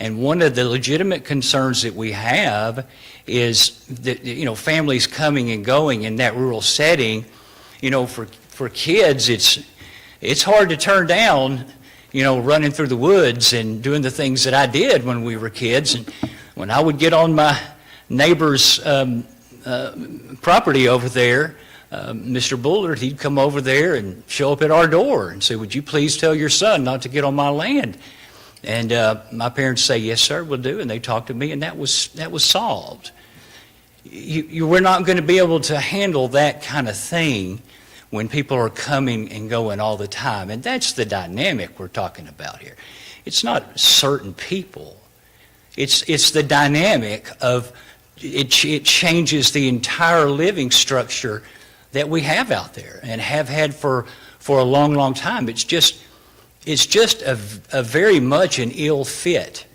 And one of the legitimate concerns that we have is that, families coming and going in that rural setting, for kids, it's hard to turn down, running through the woods and doing the things that I did when we were kids. And when I would get on my neighbor's property over there, Mr. Bullard, he'd come over there and show up at our door and say, "Would you please tell your son not to get on my land?" And my parents say, "Yes, sir, we'll do." And they talked to me, and that was solved. We're not going to be able to handle that kind of thing when people are coming and going all the time. And that's the dynamic we're talking about here. It's not certain people. It's the dynamic of it changes the entire living structure that we have out there and have had for a long, long time. It's just a very much an ill fit.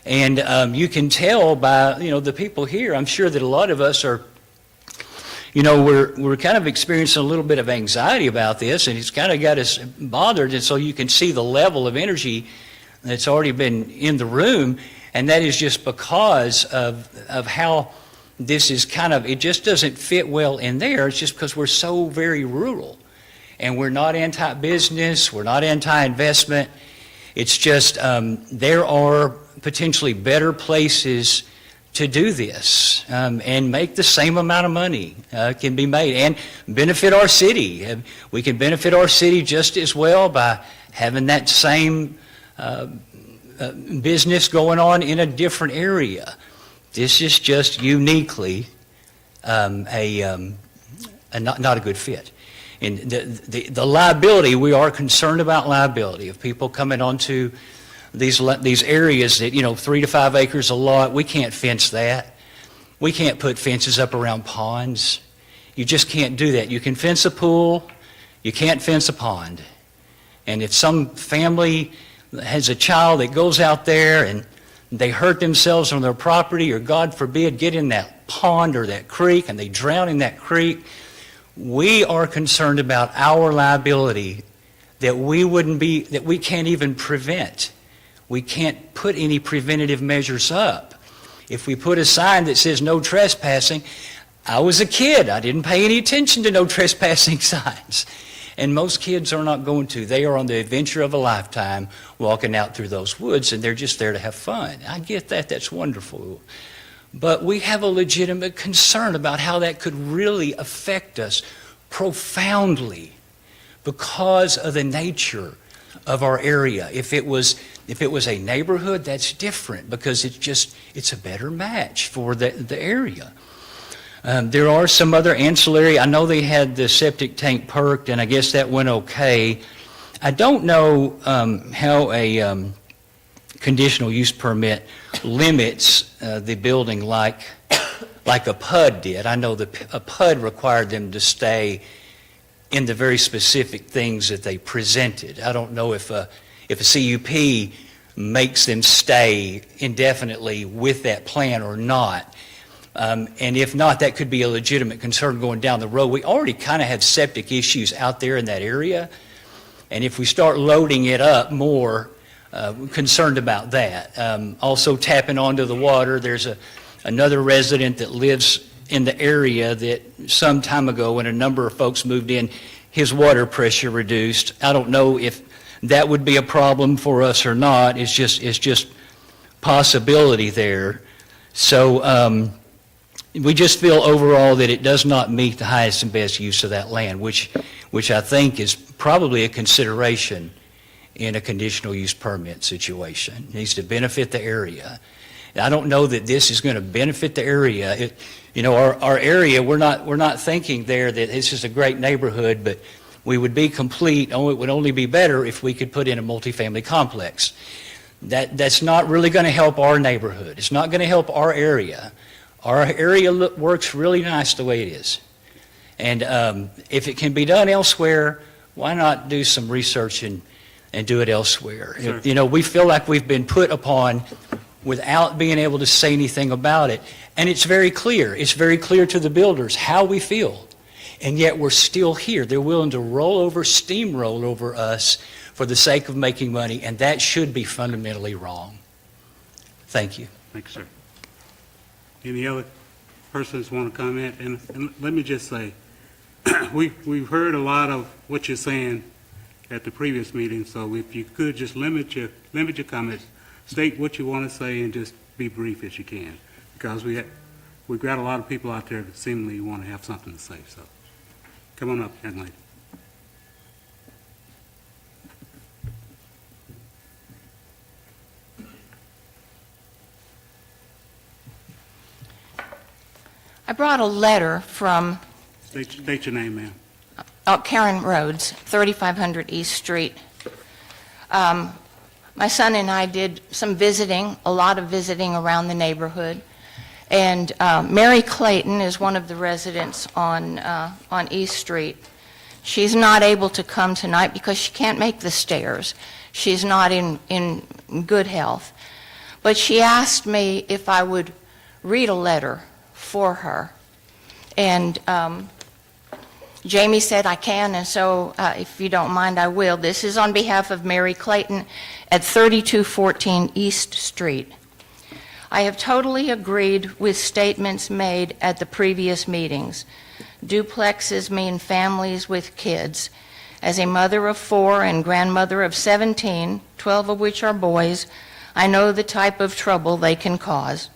And you can tell by, the people here, I'm sure that a lot of us are, we're kind of experiencing a little bit of anxiety about this, and it's kind of got us bothered, and so you can see the level of energy that's already been in the room, and that is just because of how this is it just doesn't fit well in there. It's just because we're so very rural, and we're not anti-business, we're not anti-investment. It's just there are potentially better places to do this and make the same amount of money can be made and benefit our city. We can benefit our city just as well by having that same business going on in a different area. This is just uniquely not a good fit. And the liability, we are concerned about liability of people coming onto these areas that, 3 to 5 acres a lot. We can't fence that. We can't put fences up around ponds. You just can't do that. You can fence a pool, you can't fence a pond. And if some family has a child that goes out there and they hurt themselves on their property, or God forbid, get in that pond or that creek and they drown in that creek, we are concerned about our liability that we can't even prevent. We can't put any preventative measures up. If we put a sign that says no trespassing, I was a kid, I didn't pay any attention to no trespassing signs. And most kids are not going to. They are on the adventure of a lifetime walking out through those woods, and they're just there to have fun. I get that, that's wonderful. But we have a legitimate concern about how that could really affect us profoundly because of the nature of our area. If it was a neighborhood, that's different because it's a better match for the area. There are some other ancillary. I know they had the septic tank perked, and I guess that went okay. I don't know how a conditional use permit limits the building like a PUD did. I know a PUD required them to stay in the very specific things that they presented. I don't know if a CUP makes them stay indefinitely with that plan or not. And if not, that could be a legitimate concern going down the road. We already kind of have septic issues out there in that area, and if we start loading it up more, we're concerned about that. Also tapping onto the water, there's another resident that lives in the area that some time ago when a number of folks moved in, his water pressure reduced. I don't know if that would be a problem for us or not. It's just possibility there. So we just feel overall that it does not meet the highest and best use of that land, which I think is probably a consideration in a conditional use permit situation. It needs to benefit the area. I don't know that this is going to benefit the area. Our area, we're not thinking there that this is a great neighborhood, but we would be complete. It would only be better if we could put in a multifamily complex. That's not really going to help our neighborhood. It's not going to help our area. Our area works really nice the way it is. And if it can be done elsewhere, why not do some research and do it elsewhere? Sure. We feel like we've been put upon without being able to say anything about it. And it's very clear. It's very clear to the builders how we feel. And yet we're still here. They're willing to steamroll over us for the sake of making money, and that should be fundamentally wrong. Thank you. Thank you, sir. Any other persons want to comment? And let me just say, we've heard a lot of what you're saying at the previous meeting, so if you could just limit your comments, state what you want to say, and just be brief as you can, because we've got a lot of people out there that seemingly want to have something to say. So, come on up, young lady. I brought a letter from State your name, ma'am. Karen Rhodes, 3500 East Street. My son and I did some visiting, a lot of visiting around the neighborhood. And Mary Clayton is one of the residents on East Street. She's not able to come tonight because she can't make the stairs. She's not in good health. But she asked me if I would read a letter for her. And Jamie said I can, and so if you don't mind, I will. This is on behalf of Mary Clayton at 3214 East Street. I have totally agreed with statements made at the previous meetings. Duplexes mean families with kids. As a mother of 4 and grandmother of 17, 12 of which are boys, I know the type of trouble they can cause.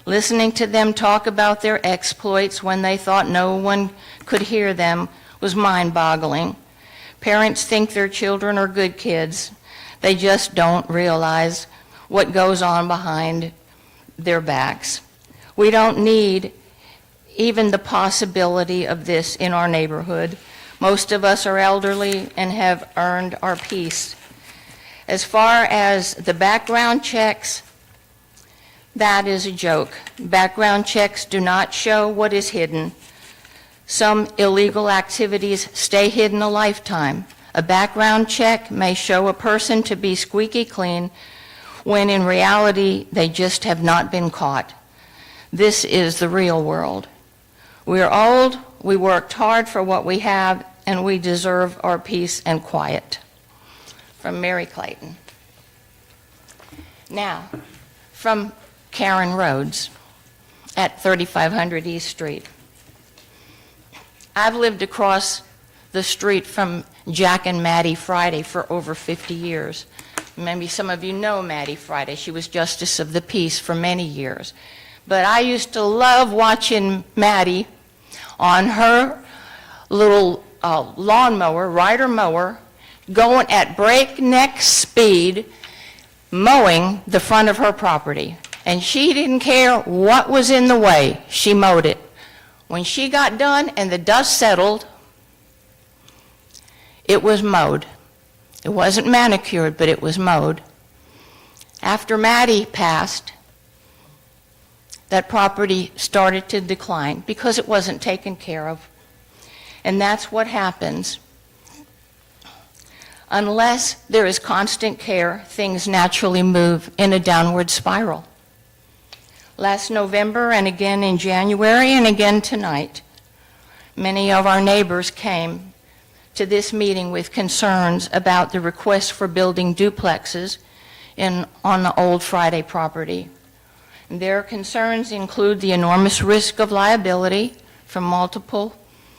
Listening to them talk about their exploits when they thought no one could hear them was mind-boggling. Parents think their children are good kids. They just don't realize what goes on behind their backs. We don't need even the possibility of this in our neighborhood. Most of us are elderly and have earned our peace. As far as the background checks, that is a joke. Background checks do not show what is hidden. Some illegal activities stay hidden a lifetime. A background check may show a person to be squeaky clean when in reality they just have not been caught. This is the real world. We are old, we worked hard for what we have, and we deserve our peace and quiet. From Mary Clayton. Now, from Karen Rhodes at 3500 East Street. I've lived across the street from Jack and Maddie Friday for over 50 years. Maybe some of you know Maddie Friday. She was Justice of the Peace for many years. But I used to love watching Maddie on her little lawnmower, rider mower, going at breakneck speed, mowing the front of her property. And she didn't care what was in the way. She mowed it. When she got done and the dust settled, it was mowed. It wasn't manicured, but it was mowed. After Maddie passed, that property started to decline because it wasn't taken care of. And that's what happens. Unless there is constant care, things naturally move in a downward spiral. Last November and again in January and again tonight, many of our neighbors came to this meeting with concerns about the request for building duplexes on the old Friday property. Their concerns include the enormous risk of liability from multiple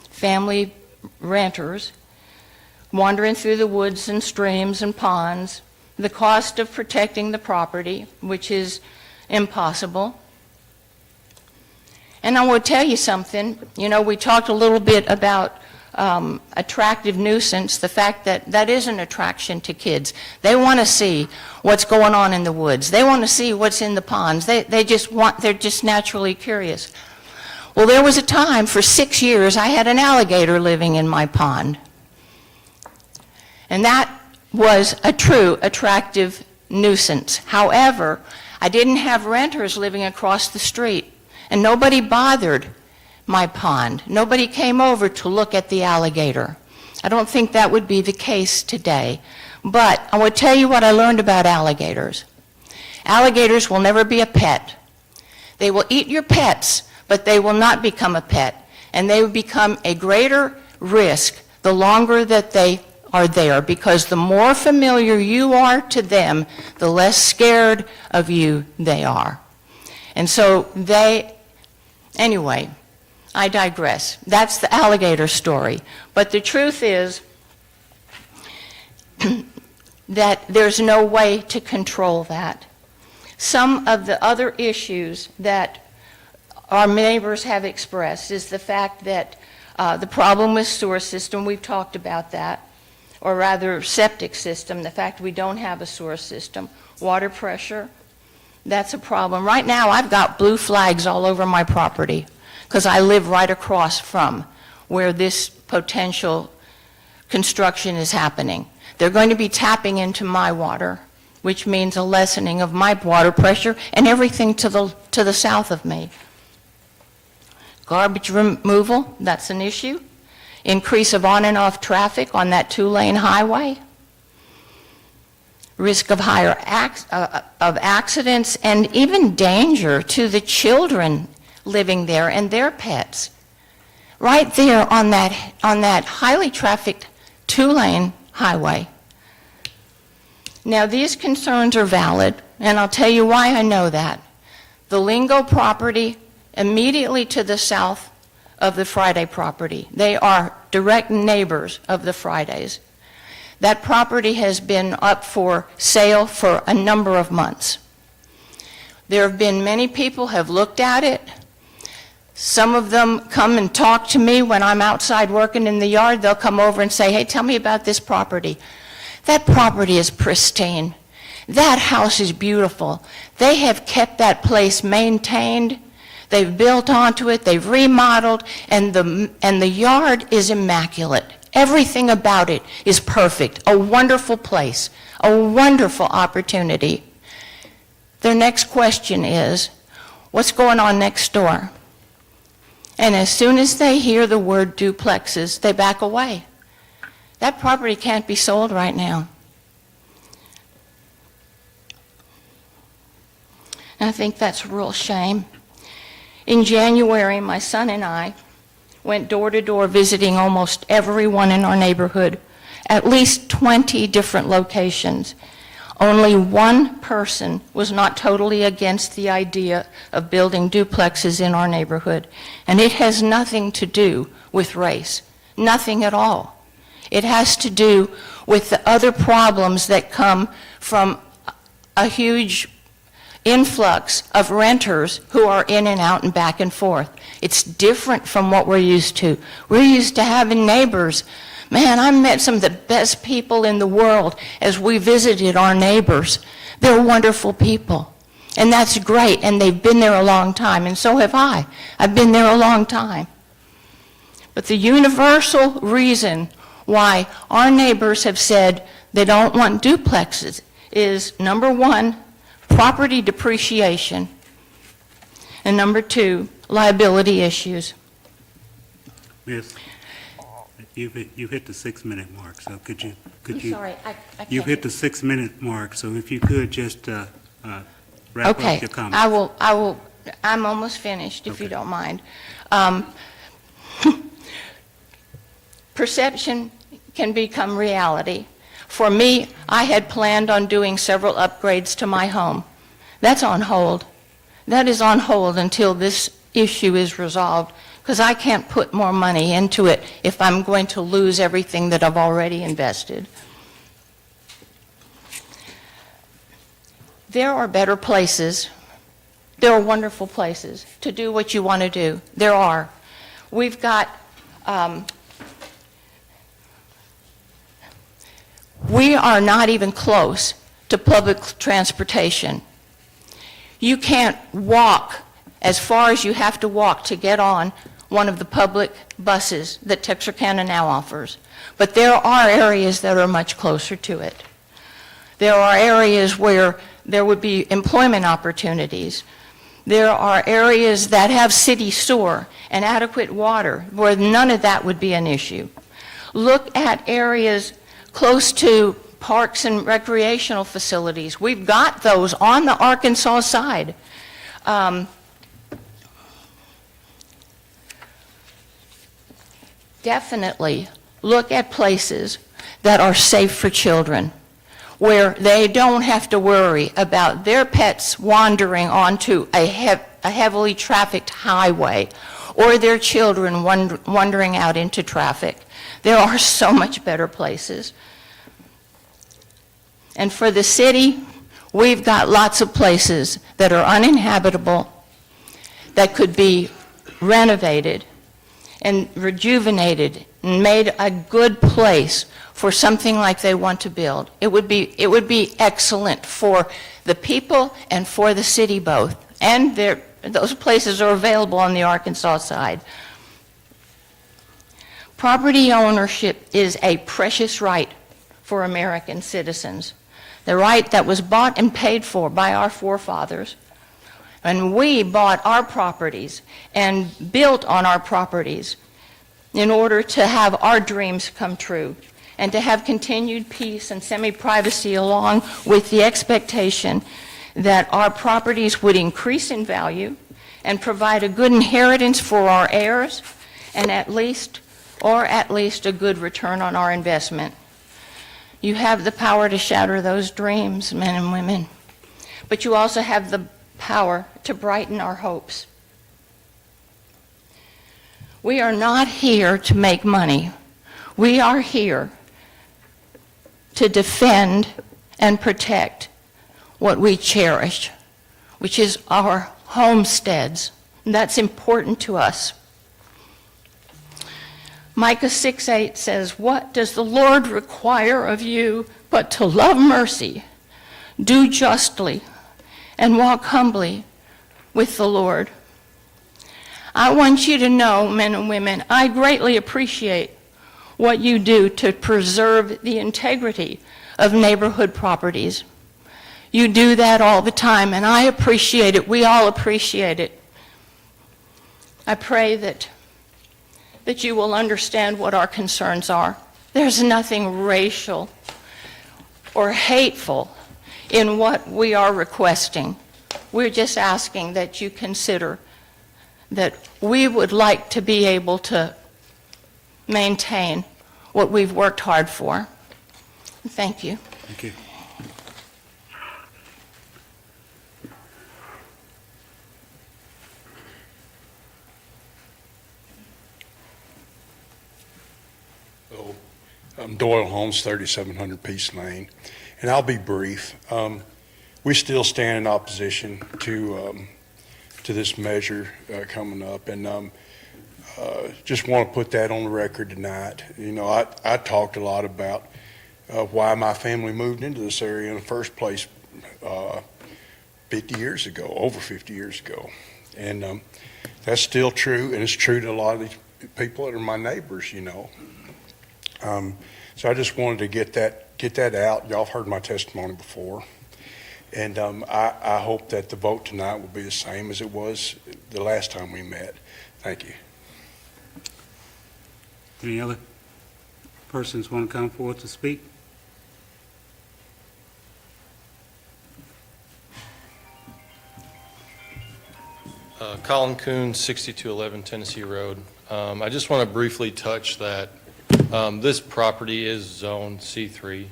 family renters wandering through the woods and streams and ponds, the cost of protecting the property, which is impossible. And I will tell you something, we talked a little bit about attractive nuisance, the fact that that is an attraction to kids. They want to see what's going on in the woods. They want to see what's in the ponds. They're just naturally curious. Well, there was a time for 6 years I had an alligator living in my pond. And that was a true attractive nuisance. However, I didn't have renters living across the street, and nobody bothered my pond. Nobody came over to look at the alligator. I don't think that would be the case today. But I will tell you what I learned about alligators. Alligators will never be a pet. They will eat your pets, but they will not become a pet. And they will become a greater risk the longer that they are there, because the more familiar you are to them, the less scared of you they are. And so anyway, I digress. That's the alligator story. But the truth is that there's no way to control that. Some of the other issues that our neighbors have expressed is the fact that the problem with sewer system, we've talked about that, or rather septic system, the fact we don't have a sewer system. Water pressure, that's a problem. Right now, I've got blue flags all over my property because I live right across from where this potential construction is happening. They're going to be tapping into my water, which means a lessening of my water pressure and everything to the south of me. Garbage removal, that's an issue. Increase of on and off traffic on that 2-lane highway. risk of higher of accidents, and even danger to the children living there and their pets. Right there on that highly trafficked two-lane highway. Now, these concerns are valid, and I'll tell you why I know that. The Lingo property immediately to the south of the Friday property, they are direct neighbors of the Fridays. That property has been up for sale for a number of months. There have been many people have looked at it. Some of them come and talk to me when I'm outside working in the yard. They'll come over and say, hey, tell me about this property. That property is pristine. That house is beautiful. They have kept that place maintained. They've built onto it, they've remodeled, and the yard is immaculate. Everything about it is perfect. A wonderful place, a wonderful opportunity. Their next question is, what's going on next door? And as soon as they hear the word duplexes, they back away. That property can't be sold right now. And I think that's a real shame. In January, my son and I went door to door visiting almost everyone in our neighborhood, at least 20 different locations. Only one person was not totally against the idea of building duplexes in our neighborhood, and it has nothing to do with race, nothing at all. It has to do with the other problems that come from a huge influx of renters who are in and out and back and forth. It's different from what we're used to. We're used to having neighbors. Man, I met some of the best people in the world as we visited our neighbors. They're wonderful people. And that's great, and they've been there a long time, and so have I. I've been there a long time. But the universal reason why our neighbors have said they don't want duplexes is, number one, property depreciation, and number two, liability issues. Miss, you've hit the 6-minute mark, so could you? I'm sorry, I can't. You've hit the 6-minute mark, so if you could just wrap up your comments. I will, I'm almost finished, if you don't mind. Perception can become reality. For me, I had planned on doing several upgrades to my home. That's on hold. That is on hold until this issue is resolved, because I can't put more money into it if I'm going to lose everything that I've already invested. There are better places. There are wonderful places to do what you want to do. There are. We've got, we are not even close to public transportation. You can't walk as far as you have to walk to get on one of the public buses that Texarkana now offers. But there are areas that are much closer to it. There are areas where there would be employment opportunities. There are areas that have city sewer and adequate water where none of that would be an issue. Look at areas close to parks and recreational facilities. We've got those on the Arkansas side. Definitely look at places that are safe for children, where they don't have to worry about their pets wandering onto a heavily trafficked highway or their children wandering out into traffic. There are so much better places. And for the city, we've got lots of places that are uninhabitable, that could be renovated and rejuvenated and made a good place for something like they want to build. It would be excellent for the people and for the city both. And those places are available on the Arkansas side. Property ownership is a precious right for American citizens. The right that was bought and paid for by our forefathers. And we bought our properties and built on our properties in order to have our dreams come true. and to have continued peace and semi-privacy, along with the expectation that our properties would increase in value and provide a good inheritance for our heirs, and at least a good return on our investment. You have the power to shatter those dreams, men and women, but you also have the power to brighten our hopes. We are not here to make money. We are here to defend and protect what we cherish, which is our homesteads. That's important to us. Micah 6:8 says, "What does the Lord require of you but to love mercy, do justly, and walk humbly with the Lord?" I want you to know, men and women, I greatly appreciate what you do to preserve the integrity of neighborhood properties. You do that all the time, and I appreciate it. We all appreciate it. I pray that you will understand what our concerns are. There's nothing racial or hateful in what we are requesting. We're just asking that you consider that we would like to be able to maintain what we've worked hard for. Thank you. Thank you. I'm Doyle Holmes, 3700 Peace Lane, and I'll be brief. We still stand in opposition to this measure coming up, and just want to put that on the record tonight. You know, I talked a lot about why my family moved into this area in the first place 50 years ago, over 50 years ago, and that's still true, and it's true to a lot of these people that are my neighbors, you know. So I just wanted to get that out. Y'all have heard my testimony before. And I hope that the vote tonight will be the same as it was the last time we met. Thank you. Any other persons want to come forward to speak? Colin Coon, 6211 Tennessee Road. I just want to briefly touch that this property is zoned C3,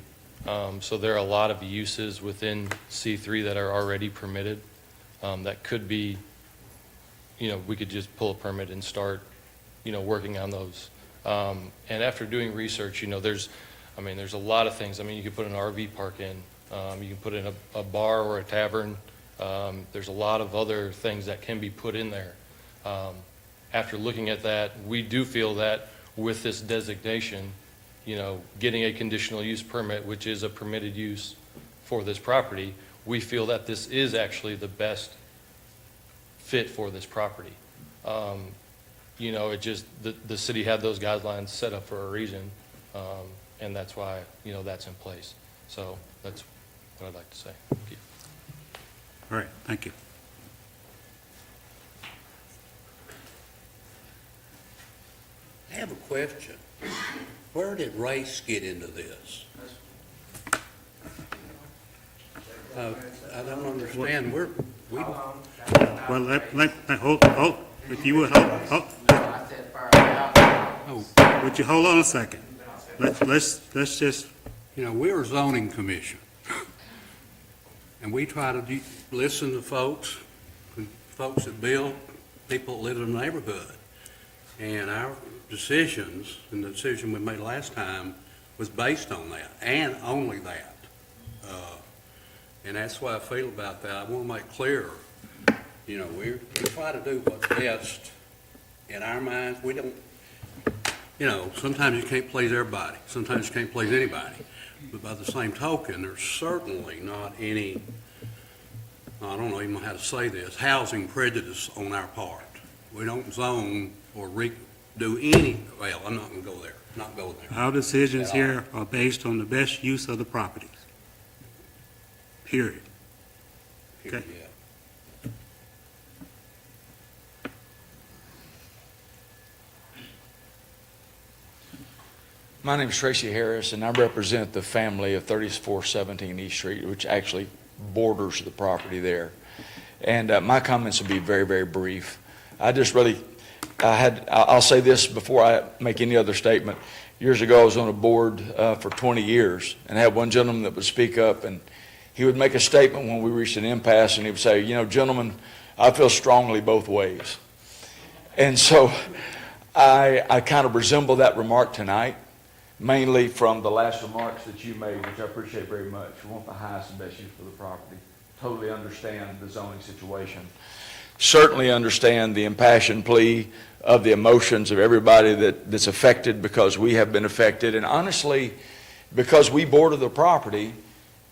so there are a lot of uses within C3 that are already permitted. That could be, you know, we could just pull a permit and start, you know, working on those. And after doing research, you know, there's a lot of things. I mean, you could put an RV park in, you can put in a bar or a tavern. There's a lot of other things that can be put in there. After looking at that, we do feel that with this designation, you know, getting a conditional use permit, which is a permitted use for this property, we feel that this is actually the best fit for this property. You know, it just, the city had those guidelines set up for a reason, and that's why, you know, that's in place. So that's what I'd like to say. Thank you. All right, thank you. I have a question. Where did race get into this? I don't understand. Well, hold, if you would, hold. Would you hold on a second? Let's just, You know, we're a zoning commission, and we try to listen to folks that build, people that live in the neighborhood. And our decisions, and the decision we made last time, was based on that, and only that. And that's what I feel about that. I want to make clear, you know, we try to do what's best in our minds. We don't, you know, sometimes you can't please everybody. Sometimes you can't please anybody. But by the same token, there's certainly not any, I don't even know how to say this, housing prejudice on our part. We don't zone or do any, well, I'm not going to go there, not go there. our decisions here are based on the best use of the properties. Period. Okay. Yeah. My name is Tracy Harris, and I represent the family of 3417 East Street, which actually borders the property there. And my comments will be very, very brief. I'll say this before I make any other statement. Years ago, I was on a board for 20 years, and I had one gentleman that would speak up, and he would make a statement when we reached an impasse, and he would say, you know, gentlemen, I feel strongly both ways. And so I kind of resemble that remark tonight, mainly from the last remarks that you made, which I appreciate very much. We want the highest and best use for the property. Totally understand the zoning situation. Certainly understand the impassioned plea of the emotions of everybody that's affected, because we have been affected. And honestly, because we border the property,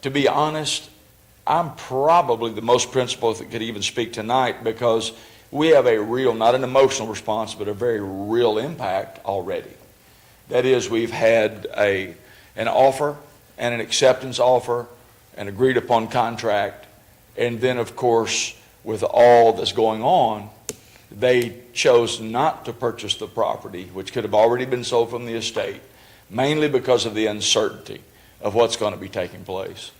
to be honest, I'm probably the most principled that could even speak tonight, because we have a real, not an emotional response, but a very real impact already. That is, we've had an offer and an acceptance offer, an agreed upon contract, and then, of course, with all that's going on, they chose not to purchase the property, which could have already been sold from the estate, mainly because of the uncertainty of what's going to be taking place.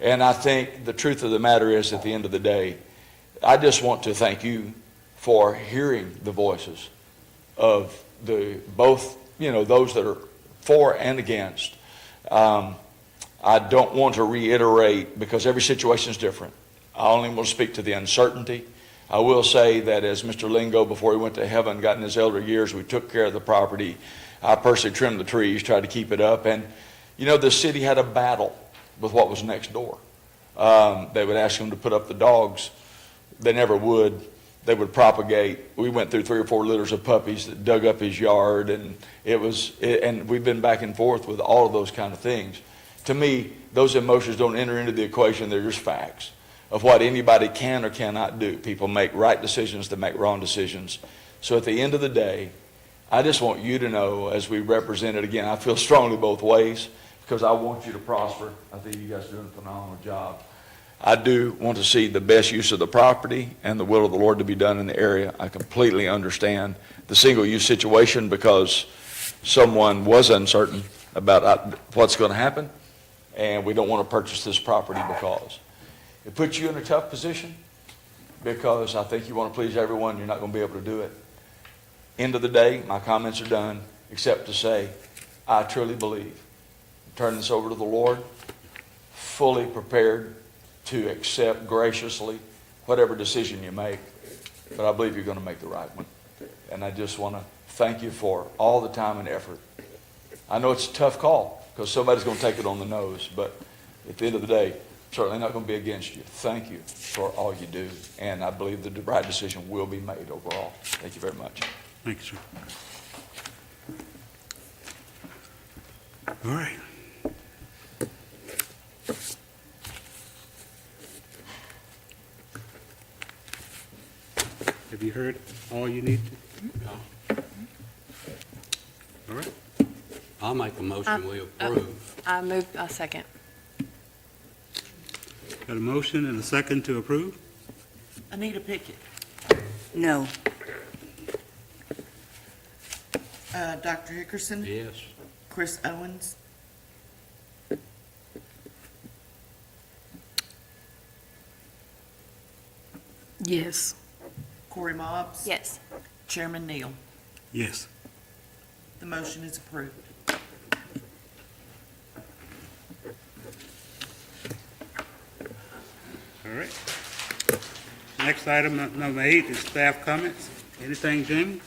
And I think the truth of the matter is, at the end of the day, I just want to thank you for hearing the voices of both, those that are for and against. I don't want to reiterate, because every situation is different. I only want to speak to the uncertainty. I will say that as Mr. Lingo, before he went to heaven, got in his elder years, we took care of the property. I personally trimmed the trees, tried to keep it up. And, the city had a battle with what was next door. They would ask them to put up the dogs. They never would. They would propagate. We went through 3 or 4 litters of puppies that dug up his yard, and and we've been back and forth with all of those kind of things. To me, those emotions don't enter into the equation. They're just facts of what anybody can or cannot do. People make right decisions, they make wrong decisions. So at the end of the day, I just want you to know, as we represent it again, I feel strongly both ways, because I want you to prosper. I think you guys are doing a phenomenal job. I do want to see the best use of the property and the will of the Lord to be done in the area. I completely understand the single-use situation, because someone was uncertain about what's going to happen, and we don't want to purchase this property because it puts you in a tough position, because I think you want to please everyone. You're not going to be able to do it. End of the day, my comments are done, except to say I truly believe. Turn this over to the Lord, fully prepared to accept graciously whatever decision you make, but I believe you're going to make the right one. And I just want to thank you for all the time and effort. I know it's a tough call, because somebody's going to take it on the nose, but at the end of the day, certainly not going to be against you. Thank you for all you do, and I believe the right decision will be made overall. Thank you very much. Thank you, sir. All right. Have you heard all you need to? All right. I'll make a motion, we approve. I second. Got a motion and a second to approve? Anita Pickett. No. Dr. Hickerson. Yes. Chris Owens. Yes. Corey Mobbs. Yes. Chairman Neal. Yes. The motion is approved. All right. Next item, number 8, is staff comments. Anything, Jamie?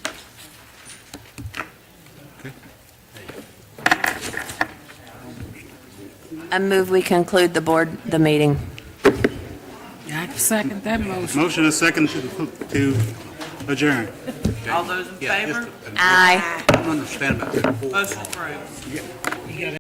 Okay. I move we conclude the meeting. I second that motion. Motion and a second to adjourn. All those in favor? Aye. I don't understand about that. Motion approved.